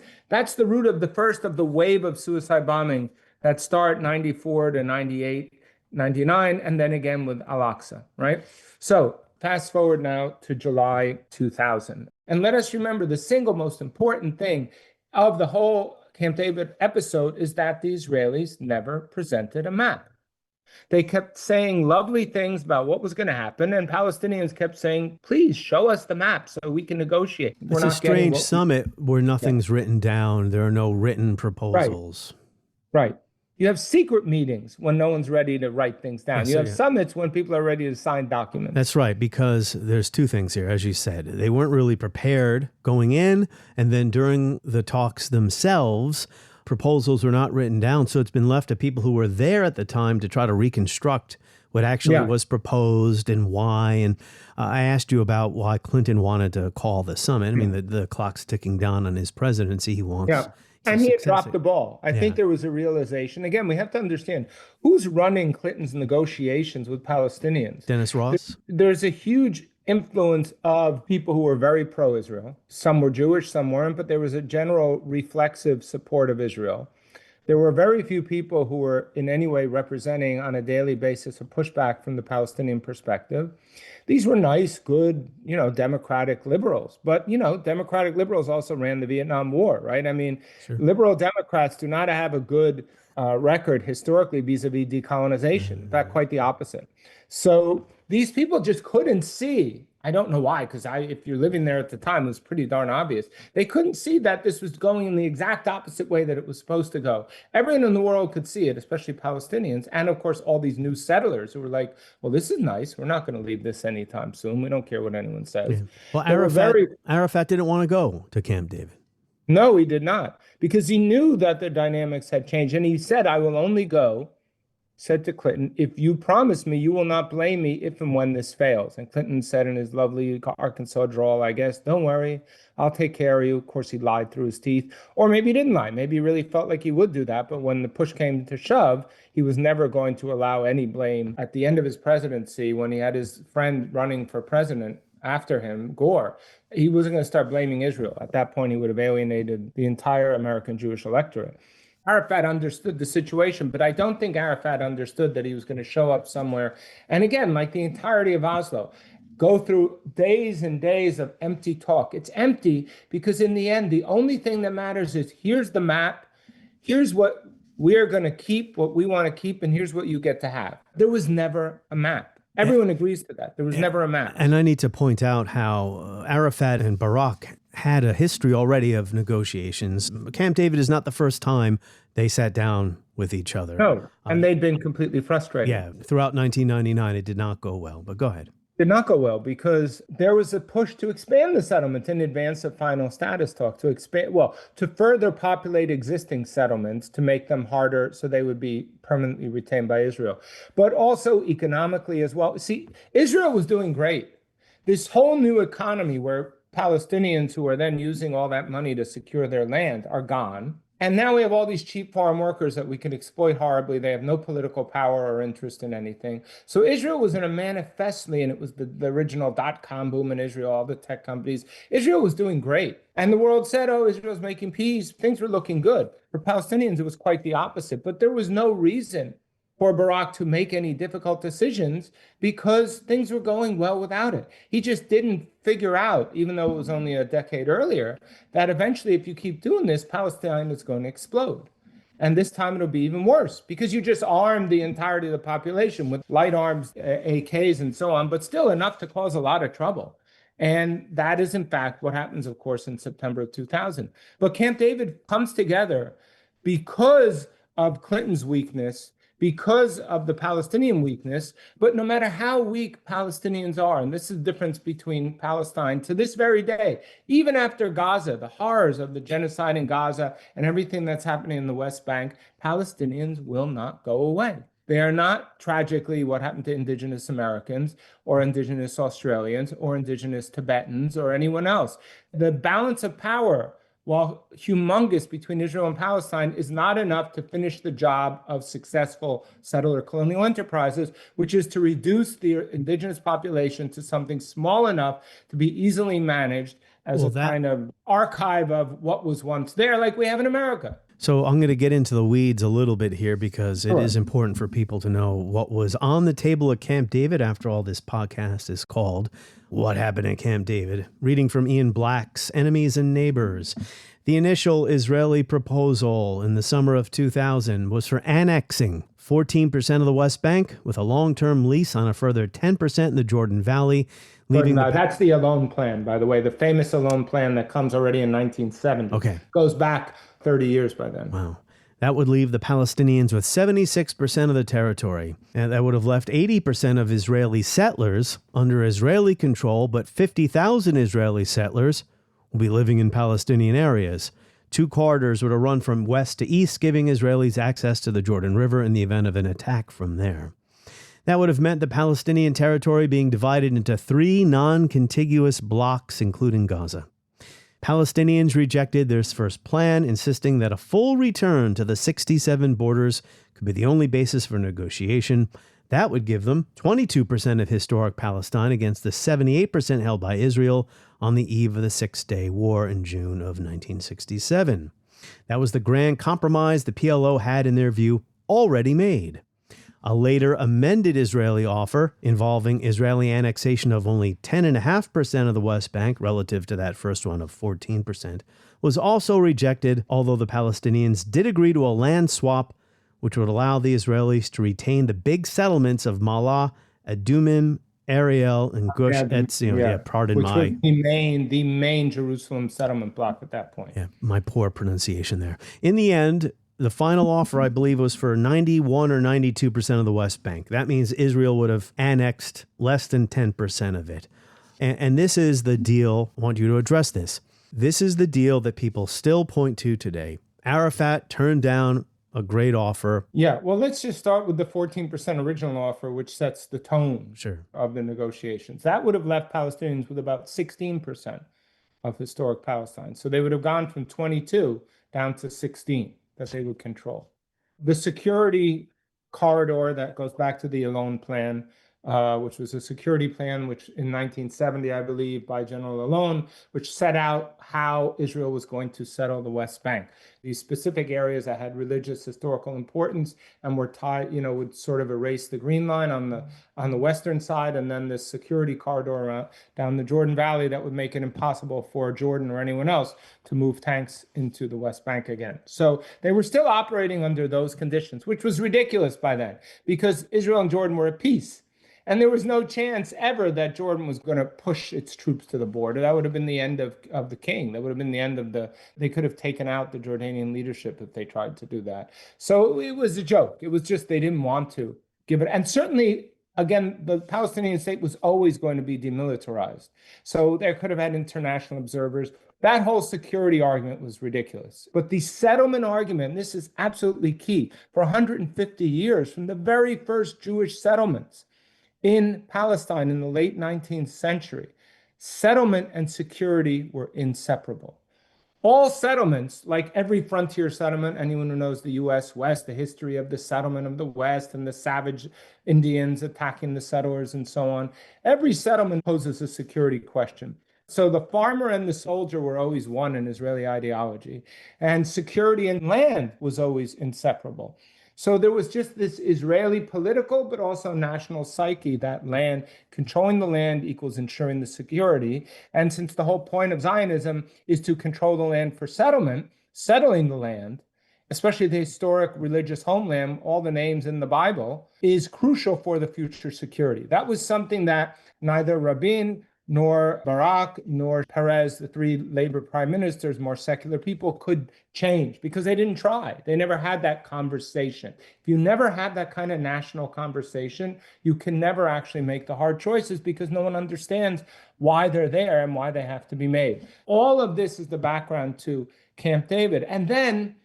the root of the first of the wave of suicide bombing that start 94 to 98, 99, and then again with Al-Aqsa, right? So fast forward now to July 2000. And let us remember the single most important thing of the whole Camp David episode is that the Israelis never presented a map. They kept saying lovely things about what was going to happen, and Palestinians kept saying, please show us the map so we can negotiate. It's a strange summit where nothing's written down. There are no written proposals. Right. You have secret meetings when no one's ready to write things down. You have summits when people are ready to sign documents. That's right, because there's two things here, as you said. They weren't really prepared going in, and then during the talks themselves, proposals were not written down, so it's been left to people who were there at the time to try to reconstruct what actually was proposed and why. And I asked you about why Clinton wanted to call the summit. I mean, the clock's ticking down on his presidency. He wants... Yeah. And he had dropped the ball. I think there was a realization. Again, we have to understand who's running Clinton's negotiations with Palestinians. Dennis Ross? There's a huge influence of people who were very pro-Israel. Some were Jewish, some weren't, but there was a general reflexive support of Israel. There were very few people who were in any way representing on a daily basis a pushback from the Palestinian perspective. These were nice, good, democratic liberals. But, democratic liberals also ran the Vietnam War, right? I mean, liberal Democrats do not have a good record historically vis-a-vis decolonization. In fact, quite the opposite. So these people just couldn't see. I don't know why, because if you're living there at the time, it was pretty darn obvious. They couldn't see that this was going in the exact opposite way that it was supposed to go. Everyone in the world could see it, especially Palestinians. And of course, all these new settlers who were like, well, this is nice. We're not going to leave this anytime soon. We don't care what anyone says. Yeah. Well, Arafat didn't want to go to Camp David. No, he did not, because he knew that the dynamics had changed. And he said, I will only go, said to Clinton, if you promise me you will not blame me if and when this fails. And Clinton said in his lovely Arkansas drawl, I guess, don't worry, I'll take care of you. Of course, he lied through his teeth. Or maybe he didn't lie. Maybe he really felt like he would do that. But when the push came to shove, he was never going to allow any blame. At the end of his presidency, when he had his friend running for president after him, Gore, he wasn't going to start blaming Israel. At that point, he would have alienated the entire American Jewish electorate. Arafat understood the situation, but I don't think Arafat understood that he was going to show up somewhere. And again, like the entirety of Oslo, go through days and days of empty talk. It's empty because in the end, the only thing that matters is here's the map, here's what we're going to keep, what we want to keep, and here's what you get to have. There was never a map. Everyone agrees to that. There was never a map. And I need to point out how Arafat and Barak had a history already of negotiations. Camp David is not the first time they sat down with each other. No, and they'd been completely frustrated. Yeah, throughout 1999, it did not go well, but go ahead. Did not go well because there was a push to expand the settlement in advance of final status talk, to further populate existing settlements, to make them harder so they would be permanently retained by Israel, but also economically as well. See, Israel was doing great. This whole new economy where Palestinians who are then using all that money to secure their land are gone. And now we have all these cheap farm workers that we can exploit horribly. They have no political power or interest in anything. So Israel was in a manifestly, and it was the original dot-com boom in Israel, all the tech companies. Israel was doing great. And the world said, oh, Israel's making peace. Things were looking good. For Palestinians, it was quite the opposite. But there was no reason for Barak to make any difficult decisions because things were going well without it. He just didn't figure out, even though it was only a decade earlier, that eventually if you keep doing this, Palestine is going to explode. And this time it'll be even worse because you just armed the entirety of the population with light arms, AKs and so on, but still enough to cause a lot of trouble. And that is in fact what happens, of course, in September of 2000. But Camp David comes together because of Clinton's weakness, because of the Palestinian weakness. But no matter how weak Palestinians are, and this is the difference between Palestine to this very day, even after Gaza, the horrors of the genocide in Gaza and everything that's happening in the West Bank, Palestinians will not go away. They are not, tragically, what happened to indigenous Americans or indigenous Australians or indigenous Tibetans or anyone else. The balance of power, while humongous between Israel and Palestine, is not enough to finish the job of successful settler colonial enterprises, which is to reduce the indigenous population to something small enough to be easily managed as kind of archive of what was once there, like we have in America. So I'm going to get into the weeds a little bit here because it is important for people to know what was on the table at Camp David. After all, this podcast is called What Happened at Camp David. Reading from Ian Black's Enemies and Neighbors. The initial Israeli proposal in the summer of 2000 was for annexing 14% of the West Bank with a long-term lease on a further 10% in the Jordan Valley. That's the Alon plan, by the way, the famous Alon plan that comes already in 1970. Okay. Goes back 30 years by then. Wow. That would leave the Palestinians with 76% of the territory. And that would have left 80% of Israeli settlers under Israeli control, but 50,000 Israeli settlers will be living in Palestinian areas. Two corridors would have run from west to east, giving Israelis access to the Jordan River in the event of an attack from there. That would have meant the Palestinian territory being divided into 3 non-contiguous blocks, including Gaza. Palestinians rejected this first plan, insisting that a full return to the 67 borders could be the only basis for negotiation. That would give them 22% of historic Palestine against the 78% held by Israel on the eve of the Six-Day War in June of 1967. That was the grand compromise the PLO had, in their view, already made. A later amended Israeli offer, involving Israeli annexation of only 10.5% of the West Bank relative to that first one of 14%, was also rejected, although the Palestinians did agree to a land swap which would allow the Israelis to retain the big settlements of Malah, Adumim, Ariel, and Gush Etzion. Pardon which my... was the main Jerusalem settlement block at that point. Yeah, my poor pronunciation there. In the end, the final offer, I believe, was for 91 or 92% of the West Bank. That means Israel would have annexed less than 10% of it. And this is the deal. I want you to address this. This is the deal that people still point to today. Arafat turned down a great offer. Yeah, well, let's just start with the 14% original offer, which sets the tone of the negotiations. That would have left Palestinians with about 16% of historic Palestine. So they would have gone from 22 down to 16 that they would control. The security corridor that goes back to the Allon plan, which was a security plan, which in 1970, I believe, by General Allon, which set out how Israel was going to settle the West Bank. These specific areas that had religious historical importance and were tied, would sort of erase the green line on the western side, and then this security corridor down the Jordan Valley that would make it impossible for Jordan or anyone else to move tanks into the West Bank again. So they were still operating under those conditions, which was ridiculous by then, because Israel and Jordan were at peace. And there was no chance ever that Jordan was going to push its troops to the border. That would have been the end of the king. That would have been the end of they could have taken out the Jordanian leadership if they tried to do that. So it was a joke. It was just they didn't want to give it. And certainly, again, the Palestinian state was always going to be demilitarized. So there could have had international observers. That whole security argument was ridiculous. But the settlement argument, and this is absolutely key, for 150 years, from the very first Jewish settlements in Palestine in the late 19th century, settlement and security were inseparable. All settlements, like every frontier settlement, anyone who knows the U.S. West, the history of the settlement of the West and the savage Indians attacking the settlers and so on, every settlement poses a security question. So the farmer and the soldier were always one in Israeli ideology, and security and land was always inseparable. So there was just this Israeli political, but also national psyche that land, controlling the land equals ensuring the security. And since the whole point of Zionism is to control the land for settlement, settling the land, especially the historic religious homeland, all the names in the Bible, is crucial for the future security. That was something that neither Rabin nor Barak, nor Perez, the three labor prime ministers, more secular people, could change because they didn't try. They never had that conversation. If you never had that kind of national conversation, you can never actually make the hard choices because no one understands why they're there and why they have to be made. All of this is the background to Camp David. And then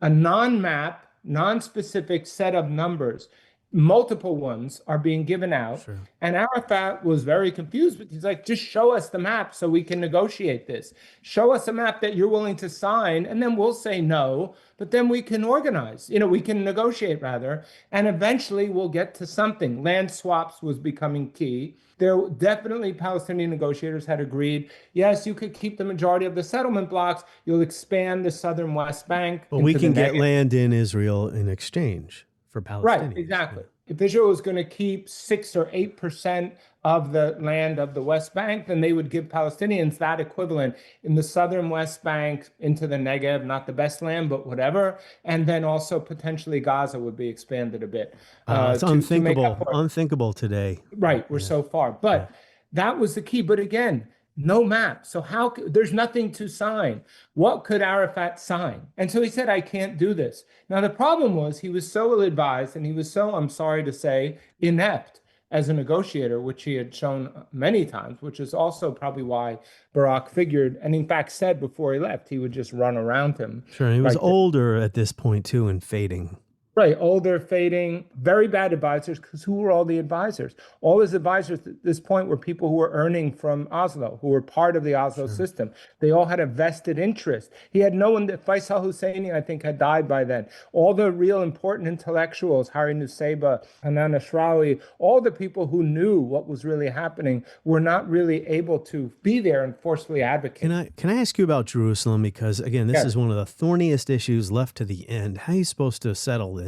a non-map, non-specific set of numbers, multiple ones are being given out. Sure. And Arafat was very confused, but he's like, just show us the map so we can negotiate this. Show us a map that you're willing to sign, and then we'll say no, but then we can organize, we can negotiate rather, and eventually we'll get to something. Land swaps was becoming key. There definitely Palestinian negotiators had agreed, yes, you could keep the majority of the settlement blocks, you'll expand the southern West Bank. But we can get land in Israel in exchange for Palestinians. Right, exactly. If Israel was going to keep 6 or 8% of the land of the West Bank, then they would give Palestinians that equivalent in the southern West Bank into the Negev, not the best land, but whatever. And then also potentially Gaza would be expanded a bit. It's unthinkable today. Right, we're so far. But that was the key. But again, no map. So there's nothing to sign. What could Arafat sign? And so he said, I can't do this. Now, the problem was he was so ill-advised and he was so, I'm sorry to say, inept as a negotiator, which he had shown many times, which is also probably why Barak figured, and in fact said before he left, he would just run around him. Sure, he was older at this point too and fading. Right, older, fading, very bad advisors, because who were all the advisors? All his advisors at this point were people who were earning from Oslo, who were part of the Oslo system. They all had a vested interest. He had no one, Faisal Husseini, I think, had died by then. All the real important intellectuals, Hari Nusseibeh, Hanan Ashrawi, all the people who knew what was really happening were not really able to be there and forcefully advocate. Can I ask you about Jerusalem? Because, again, this is one of the thorniest issues left to the end. How are you supposed to settle this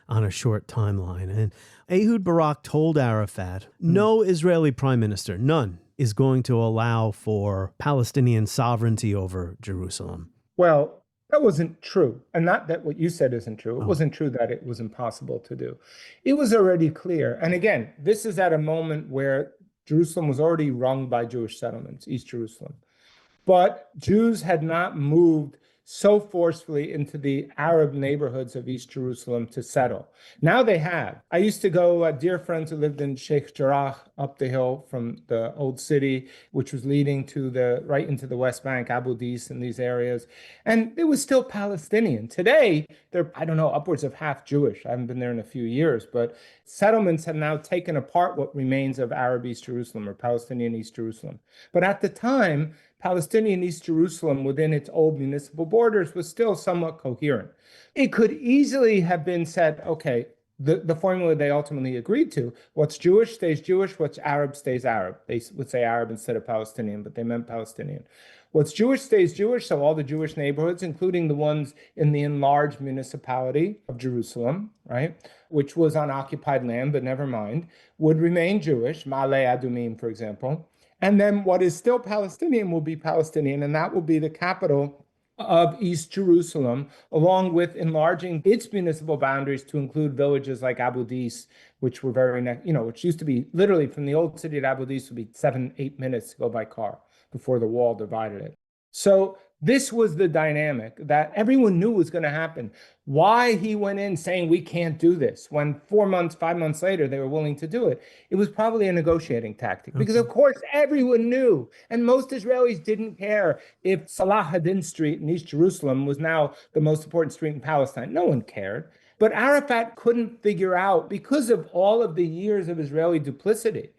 on a short timeline? And Ehud Barak told Arafat, no Israeli prime minister, none, is going to allow for Palestinian sovereignty over Jerusalem. Well, that wasn't true. And not that what you said isn't true. It wasn't true that it was impossible to do. It was already clear. And again, this is at a moment where Jerusalem was already rung by Jewish settlements, East Jerusalem. But Jews had not moved so forcefully into the Arab neighborhoods of East Jerusalem to settle. Now they have. I used to go, dear friends who lived in Sheikh Jarrah up the hill from the old city, which was leading to right into the West Bank, Abu Dis and these areas. And it was still Palestinian. Today, they're, I don't know, upwards of half Jewish. I haven't been there in a few years, but settlements have now taken apart what remains of Arab East Jerusalem or Palestinian East Jerusalem. But at the time, Palestinian East Jerusalem within its old municipal borders was still somewhat coherent. It could easily have been said, okay, the formula they ultimately agreed to, what's Jewish stays Jewish, what's Arab stays Arab. They would say Arab instead of Palestinian, but they meant Palestinian. What's Jewish stays Jewish, so all the Jewish neighborhoods, including the ones in the enlarged municipality of Jerusalem, right, which was on occupied land, but never mind, would remain Jewish, Ma'ale Adumim, for example. And then what is still Palestinian will be Palestinian, and that will be the capital of East Jerusalem, along with enlarging its municipal boundaries to include villages like Abu Dis, which were which used to be literally from the old city of Abu Dis would be 7-8 minutes to go by car before the wall divided it. So this was the dynamic that everyone knew was going to happen. Why he went in saying we can't do this when 4 months, 5 months later, they were willing to do it. It was probably a negotiating tactic because, of course, everyone knew. And most Israelis didn't care if Salah ad-Din Street in East Jerusalem was now the most important street in Palestine. No one cared. But Arafat couldn't figure out, because of all of the years of Israeli duplicity,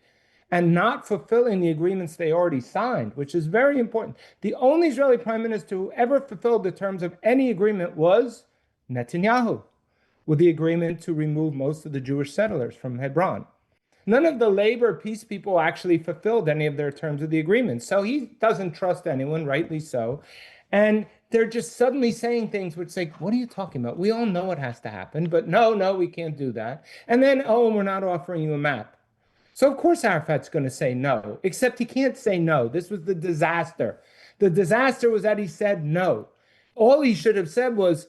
and not fulfilling the agreements they already signed, which is very important. The only Israeli prime minister who ever fulfilled the terms of any agreement was Netanyahu, with the agreement to remove most of the Jewish settlers from Hebron. None of the labor peace people actually fulfilled any of their terms of the agreement. So he doesn't trust anyone, rightly so. And they're just suddenly saying things which say, what are you talking about? We all know what has to happen, but no, we can't do that. And then, we're not offering you a map. So of course Arafat's going to say no, except he can't say no. This was the disaster. The disaster was that he said no. All he should have said was,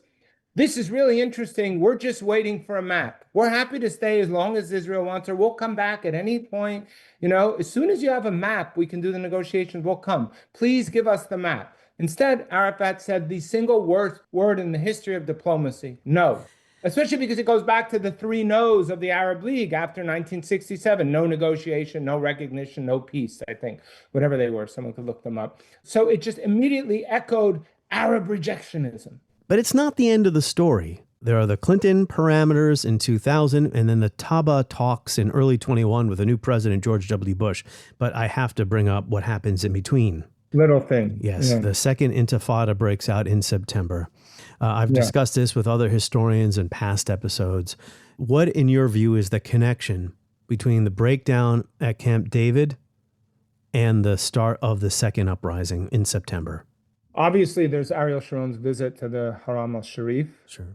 this is really interesting. We're just waiting for a map. We're happy to stay as long as Israel wants her. We'll come back at any point. As soon as you have a map, we can do the negotiations. We'll come. Please give us the map. Instead, Arafat said the single worst word in the history of diplomacy, no. Especially because it goes back to the 3 no's of the Arab League after 1967. No negotiation, no recognition, no peace, I think. Whatever they were, someone could look them up. So it just immediately echoed Arab rejectionism. But it's not the end of the story. There are the Clinton parameters in 2000 and then the Taba talks in early 21 with a new president, George W. Bush. But I have to bring up what happens in between. Little thing. Yes, yeah. The second intifada breaks out in September. I've discussed this with other historians in past episodes. What, in your view, is the connection between the breakdown at Camp David and the start of the second uprising in September? Obviously, there's Ariel Sharon's visit to the Haram al-Sharif,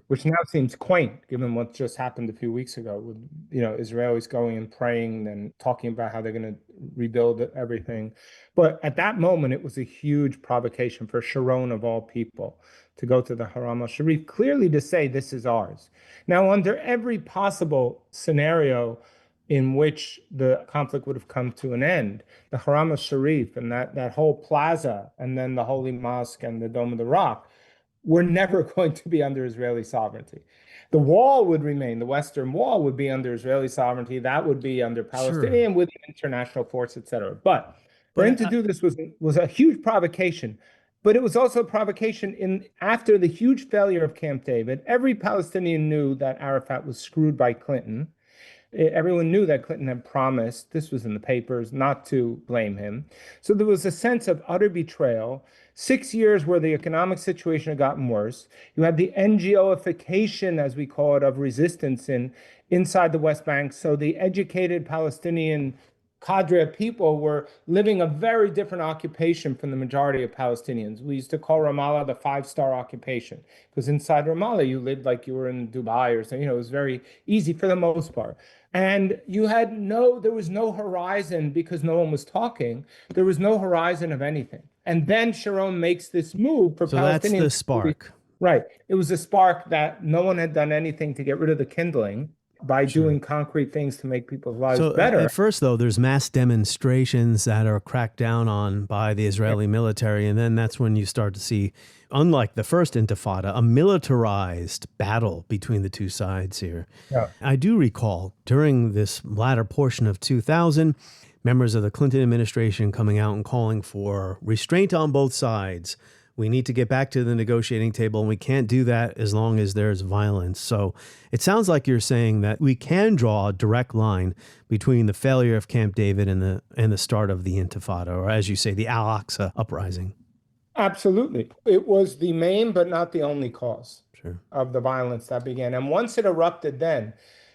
which now seems quaint, given what just happened a few weeks ago with, Israelis going and praying and talking about how they're going to rebuild everything. But at that moment, it was a huge provocation for Sharon, of all people, to go to the Haram al-Sharif, clearly to say, this is ours. Now, under every possible scenario in which the conflict would have come to an end, the Haram al-Sharif and that whole plaza, and then the Holy Mosque and the Dome of the Rock, were never going to be under Israeli sovereignty. The wall would remain, the Western Wall would be under Israeli sovereignty, that would be under Palestinian with international force, etc. But for him to do this was a huge provocation. But it was also a provocation after the huge failure of Camp David. Every Palestinian knew that Arafat was screwed by Clinton. Everyone knew that Clinton had promised, this was in the papers, not to blame him. So there was a sense of utter betrayal. 6 years where the economic situation had gotten worse. You had the NGOification, as we call it, of resistance inside the West Bank. So the educated Palestinian cadre of people were living a very different occupation from the majority of Palestinians. We used to call Ramallah the five-star occupation, because inside Ramallah you lived like you were in Dubai or something. It was very easy for the most part. And there was no horizon because no one was talking. There was no horizon of anything. And then Sharon makes this move for Palestinians. So that's the spark. Right. It was a spark that no one had done anything to get rid of the kindling by doing concrete things to make people's lives better. At first, though, there's mass demonstrations that are cracked down on by the Israeli military. And then that's when you start to see, unlike the first Intifada, a militarized battle between the two sides here. Yeah. I do recall during this latter portion of 2000, members of the Clinton administration coming out and calling for restraint on both sides. We need to get back to the negotiating table, and we can't do that as long as there's violence. So it sounds like you're saying that we can draw a direct line between the failure of Camp David and the start of the Intifada, or as you say, the Al-Aqsa uprising. Absolutely. It was the main but not the only cause of the violence that began. And once it erupted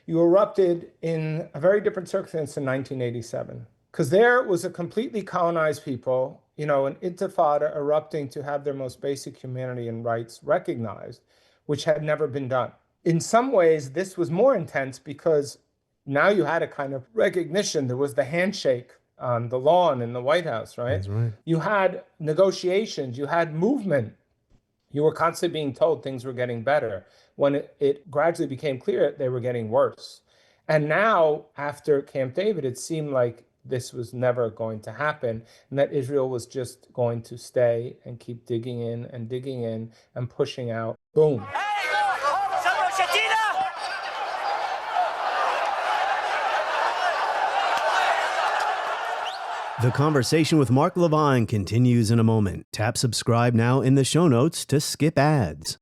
you erupted in a very different circumstance in 1987. Because there was a completely colonized people, an intifada erupting to have their most basic humanity and rights recognized, which had never been done. In some ways, this was more intense because now you had a kind of recognition. There was the handshake on the lawn in the White House, right? That's right. You had negotiations, you had movement. You were constantly being told things were getting better. When it gradually became clear they were getting worse. And now, after Camp David, it seemed like this was never going to happen, and that Israel was just going to stay and keep digging in and pushing out. Boom. The conversation with Mark LeVine continues in a moment. Tap subscribe now in the show notes to skip ads.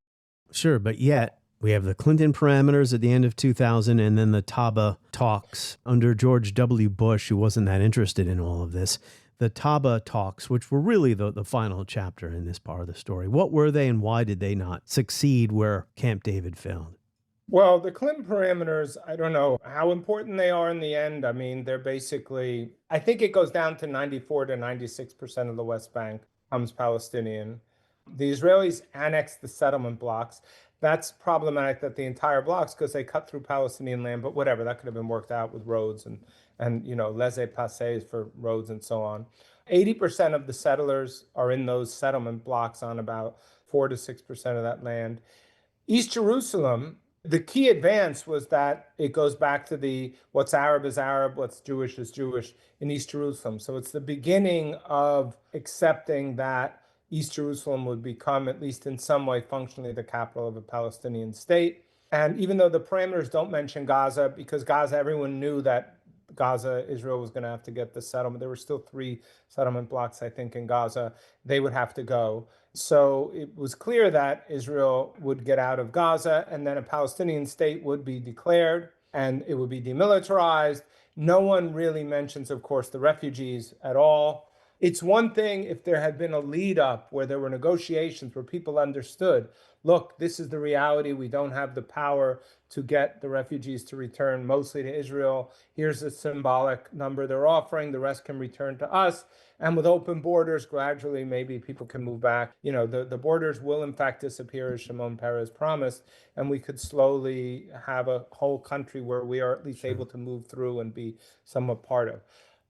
Sure, but yet we have the Clinton parameters at the end of 2000 and then the Taba talks under George W. Bush, who wasn't that interested in all of this. The Taba talks, which were really the final chapter in this part of the story. What were they and why did they not succeed where Camp David failed? Well, the Clinton parameters, I don't know how important they are in the end. I mean, they're basically, I think it goes down to 94 to 96% of the West Bank becomes Palestinian. The Israelis annexed the settlement blocks. That's problematic that the entire blocks, because they cut through Palestinian land, but whatever, that could have been worked out with roads and laissez-passer for roads and so on. 80% of the settlers are in those settlement blocks on about 4 to 6% of that land. East Jerusalem, the key advance was that it goes back to what's Arab is Arab, what's Jewish is Jewish in East Jerusalem. So it's the beginning of accepting that East Jerusalem would become, at least in some way, functionally the capital of a Palestinian state. And even though the parameters don't mention Gaza, because Gaza, everyone knew that Gaza, Israel was going to have to get the settlement. There were still 3 settlement blocks, I think, in Gaza. They would have to go. So it was clear that Israel would get out of Gaza and then a Palestinian state would be declared and it would be demilitarized. No one really mentions, of course, the refugees at all. It's one thing if there had been a lead up where there were negotiations where people understood, look, this is the reality. We don't have the power to get the refugees to return mostly to Israel. Here's a symbolic number they're offering. The rest can return to us. And with open borders, gradually, maybe people can move back. The borders will, in fact, disappear, as Shimon Peres promised, and we could slowly have a whole country where we are at least able to move through and be somewhat part of.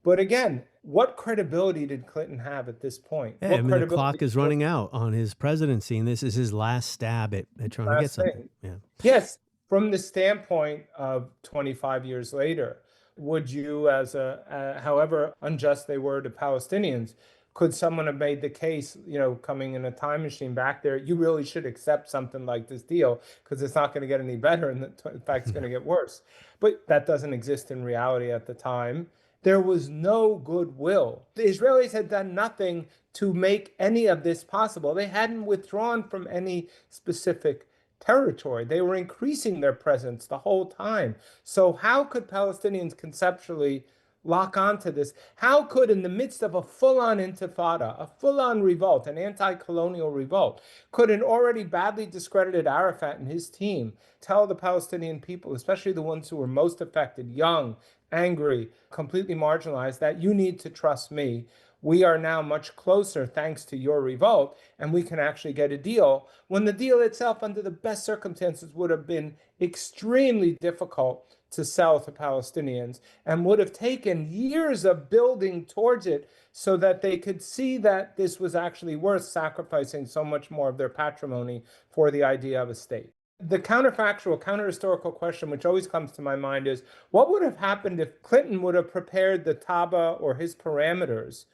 But again, what credibility did Clinton have at this point? Yeah, the clock is running out on his presidency, and this is his last stab at trying to get something. Yeah. Yes, from the standpoint of 25 years later, would you, however unjust they were to Palestinians, could someone have made the case, coming in a time machine back there, you really should accept something like this deal because it's not going to get any better, and in fact, it's going to get worse. But that doesn't exist in reality at the time. There was no goodwill. The Israelis had done nothing to make any of this possible. They hadn't withdrawn from any specific territory. They were increasing their presence the whole time. So how could Palestinians conceptually lock onto this? How could, in the midst of a full-on intifada, a full-on revolt, an anti-colonial revolt, could an already badly discredited Arafat and his team tell the Palestinian people, especially the ones who were most affected, young, angry, completely marginalized, that you need to trust me? We are now much closer thanks to your revolt, and we can actually get a deal, when the deal itself, under the best circumstances, would have been extremely difficult to sell to Palestinians and would have taken years of building towards it so that they could see that this was actually worth sacrificing so much more of their patrimony for the idea of a state. The counterfactual, counterhistorical question which always comes to my mind is, what would have happened if Clinton would have prepared the Taba or his parameters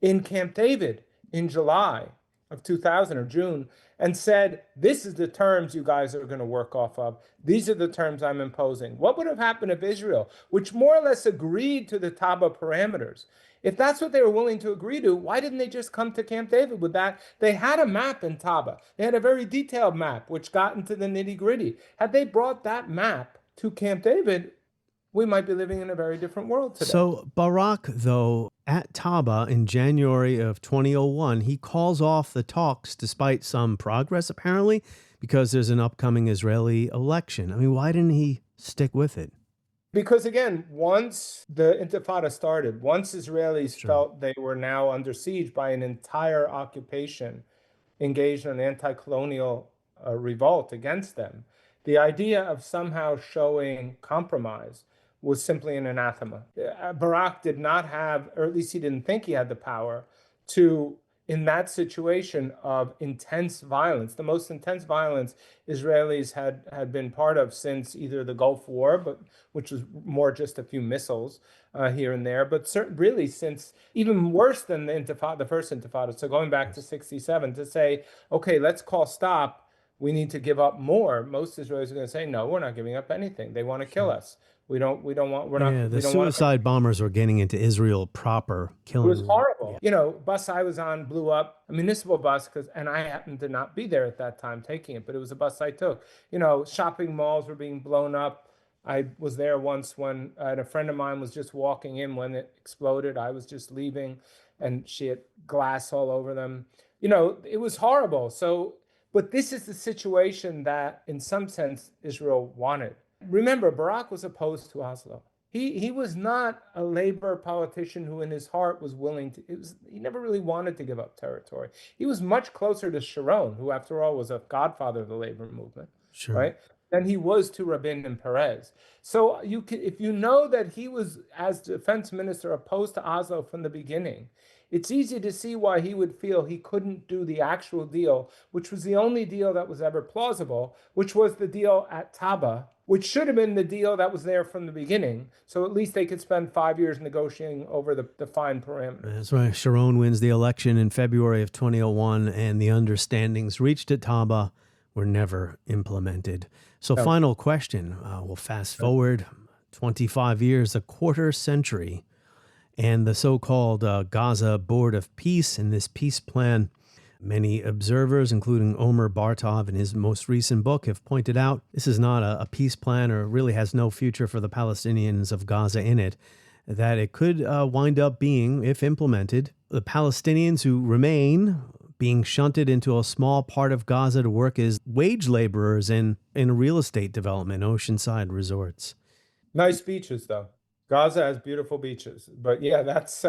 in Camp David in July of 2000 or June and said, this is the terms you guys are going to work off of. These are the terms I'm imposing. What would have happened if Israel, which more or less agreed to the Taba parameters, if that's what they were willing to agree to, why didn't they just come to Camp David with that? They had a map in Taba. They had a very detailed map, which got into the nitty-gritty. Had they brought that map to Camp David, we might be living in a very different world today. So Barak, though, at Taba in January of 2001, he calls off the talks despite some progress, apparently, because there's an upcoming Israeli election. I mean, why didn't he stick with it? Because again, once the Intifada started, once Israelis felt they were now under siege by an entire occupation engaged in an anti-colonial revolt against them, the idea of somehow showing compromise was simply an anathema. Barak did not have, or at least he didn't think he had the power to, in that situation of intense violence, the most intense violence Israelis had been part of since either the Gulf War, which was more just a few missiles here and there, but really since, even worse than the Intifada, the first Intifada, so going back to 67, to say, okay, let's call stop, we need to give up more. Most Israelis are going to say, no, we're not giving up anything. They want to kill us. We don't want, we're not. Yeah, the we don't suicide bombers were getting into Israel proper, killing. It was horrible. You know, bus I was on blew up, a municipal bus, and I happened to not be there at that time taking it, but it was a bus I took. You know, shopping malls were being blown up. I was there once when a friend of mine was just walking in when it exploded. I was just leaving, and she had glass all over them. You know, it was horrible. So, but this is the situation that, in some sense, Israel wanted. Remember, Barak was opposed to Oslo. He was not a labor politician who in his heart was willing to, he never really wanted to give up territory. He was much closer to Sharon, who after all was a godfather of the labor movement, right? Than he was to Rabin and Perez. So if you know that he was, as defense minister, opposed to Oslo from the beginning, it's easy to see why he would feel he couldn't do the actual deal, which was the only deal that was ever plausible, which was the deal at Taba, which should have been the deal that was there from the beginning. So at least they could spend 5 years negotiating over the defined parameters. That's right. Sharon wins the election in February of 2001, and the understandings reached at Taba were never implemented. So final question, we'll fast forward 25 years, a quarter century, and the so-called Gaza Board of Peace and this peace plan. Many observers, including Omer Bartov in his most recent book, have pointed out this is not a peace plan, or really has no future for the Palestinians of Gaza in it, that it could wind up being, if implemented, the Palestinians who remain being shunted into a small part of Gaza to work as wage laborers in real estate development, oceanside resorts. Nice beaches, though. Gaza has beautiful beaches, but yeah, that's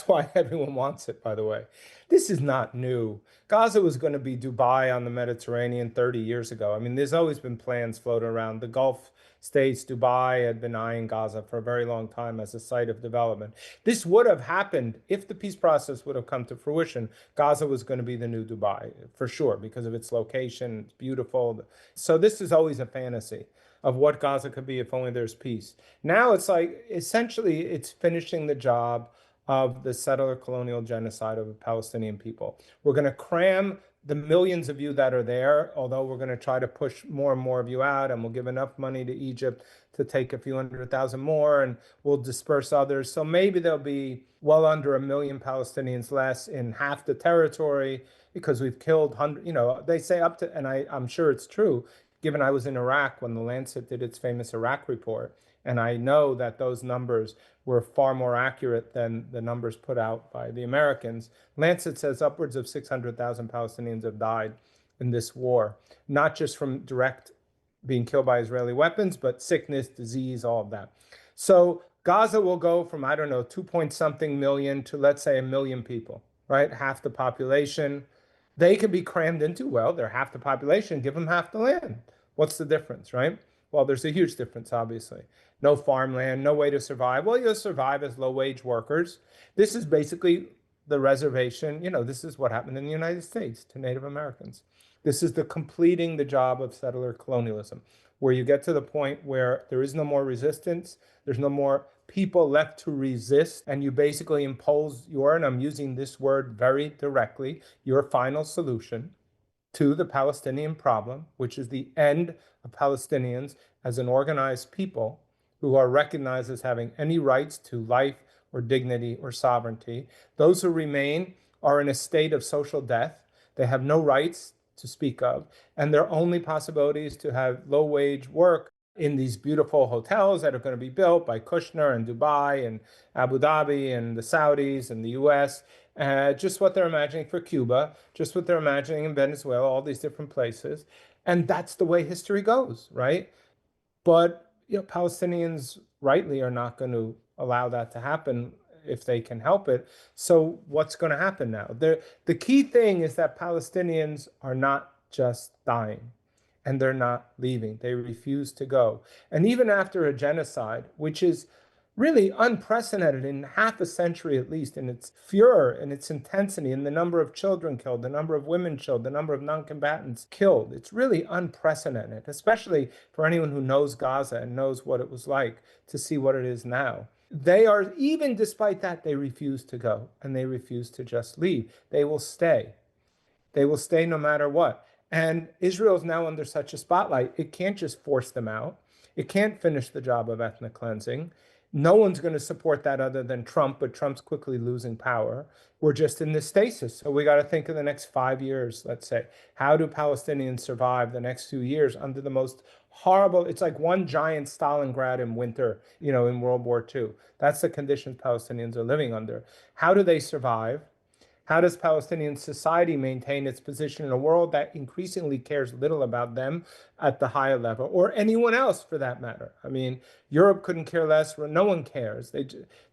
why everyone wants it, by the way. This is not new. Gaza was going to be Dubai on the Mediterranean 30 years ago. I mean, there's always been plans floating around. The Gulf states, Dubai had been eyeing Gaza for a very long time as a site of development. This would have happened if the peace process would have come to fruition. Gaza was going to be the new Dubai, for sure, because of its location. It's beautiful. So this is always a fantasy of what Gaza could be if only there's peace. Now it's like, essentially, it's finishing the job of the settler colonial genocide of the Palestinian people. We're going to cram the millions of you that are there, although we're going to try to push more and more of you out, and we'll give enough money to Egypt to take a few 100,000 more, and we'll disperse others. So maybe there'll be well under 1 million Palestinians less in half the territory, because we've killed they say up to, and I'm sure it's true, given I was in Iraq when the Lancet did its famous Iraq report, and I know that those numbers were far more accurate than the numbers put out by the Americans. Lancet says upwards of 600,000 Palestinians have died in this war, not just from direct being killed by Israeli weapons, but sickness, disease, all of that. So Gaza will go from, 2-point-something million to, let's say, 1 million people, right? Half the population. They could be crammed into, well, they're half the population, give them half the land. What's the difference, right? Well, there's a huge difference, obviously. No farmland, no way to survive. Well, you'll survive as low-wage workers. This is basically the reservation. This is what happened in the United States to Native Americans. This is the completing the job of settler colonialism, where you get to the point where there is no more resistance, there's no more people left to resist, and you basically impose and I'm using this word very directly, your final solution to the Palestinian problem, which is the end of Palestinians as an organized people who are recognized as having any rights to life or dignity or sovereignty. Those who remain are in a state of social death. They have no rights to speak of, and their only possibility is to have low-wage work in these beautiful hotels that are going to be built by Kushner and Dubai and Abu Dhabi and the Saudis and the US, just what they're imagining for Cuba, just what they're imagining in Venezuela, all these different places. And that's the way history goes, right? But Palestinians rightly are not going to allow that to happen if they can help it. So what's going to happen now? The key thing is that Palestinians are not just dying, and they're not leaving. They refuse to go. And even after a genocide, which is really unprecedented in half a century at least, in its furor and its intensity, in the number of children killed, the number of women killed, the number of non-combatants killed. It's really unprecedented, especially for anyone who knows Gaza and knows what it was like to see what it is now. Even despite that, they refuse to go, and they refuse to just leave. They will stay. They will stay no matter what. And Israel is now under such a spotlight, it can't just force them out. It can't finish the job of ethnic cleansing. No one's going to support that other than Trump, but Trump's quickly losing power. We're just in this stasis. So we got to think of the next 5 years, let's say. How do Palestinians survive the next 2 years under the most horrible, it's like one giant Stalingrad in winter, in World War II. That's the conditions Palestinians are living under. How do they survive? How does Palestinian society maintain its position in a world that increasingly cares little about them at the higher level, or anyone else for that matter? I mean, Europe couldn't care less. No one cares,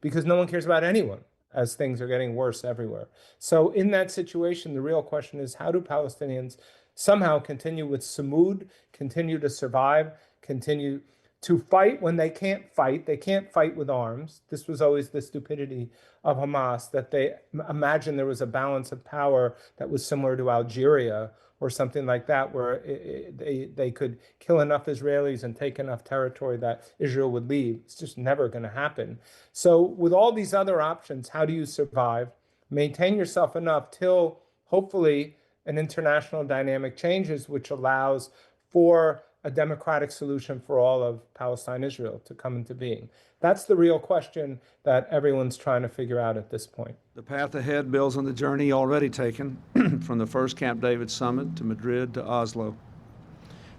because no one cares about anyone as things are getting worse everywhere. So in that situation, the real question is, how do Palestinians somehow continue with Samud, continue to survive, continue to fight when they can't fight? They can't fight with arms. This was always the stupidity of Hamas, that they imagined there was a balance of power that was similar to Algeria or something like that, where they could kill enough Israelis and take enough territory that Israel would leave. It's just never going to happen. So with all these other options, how do you survive? Maintain yourself enough till hopefully an international dynamic changes, which allows for a democratic solution for all of Palestine, Israel to come into being. That's the real question that everyone's trying to figure out at this point. The path ahead builds on the journey already taken from the first Camp David summit to Madrid to Oslo,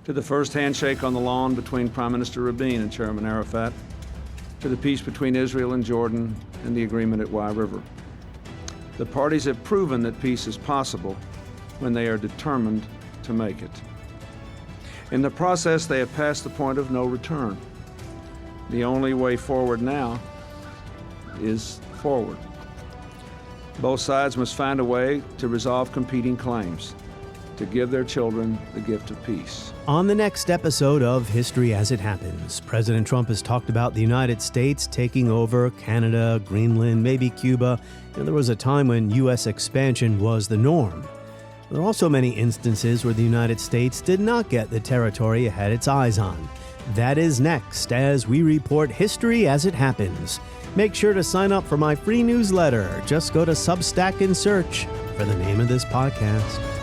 to the first handshake on the lawn between Prime Minister Rabin and Chairman Arafat, to the peace between Israel and Jordan and the agreement at Wye River. The parties have proven that peace is possible when they are determined to make it. In the process, they have passed the point of no return. The only way forward now is forward. Both sides must find a way to resolve competing claims, to give their children the gift of peace. On the next episode of History as It Happens, President Trump has talked about the United States taking over Canada, Greenland, maybe Cuba. There was a time when U.S. expansion was the norm. There are also many instances where the United States did not get the territory it had its eyes on. That is next as we report History as It Happens. Make sure to sign up for my free newsletter. Just go to Substack and search for the name of this podcast.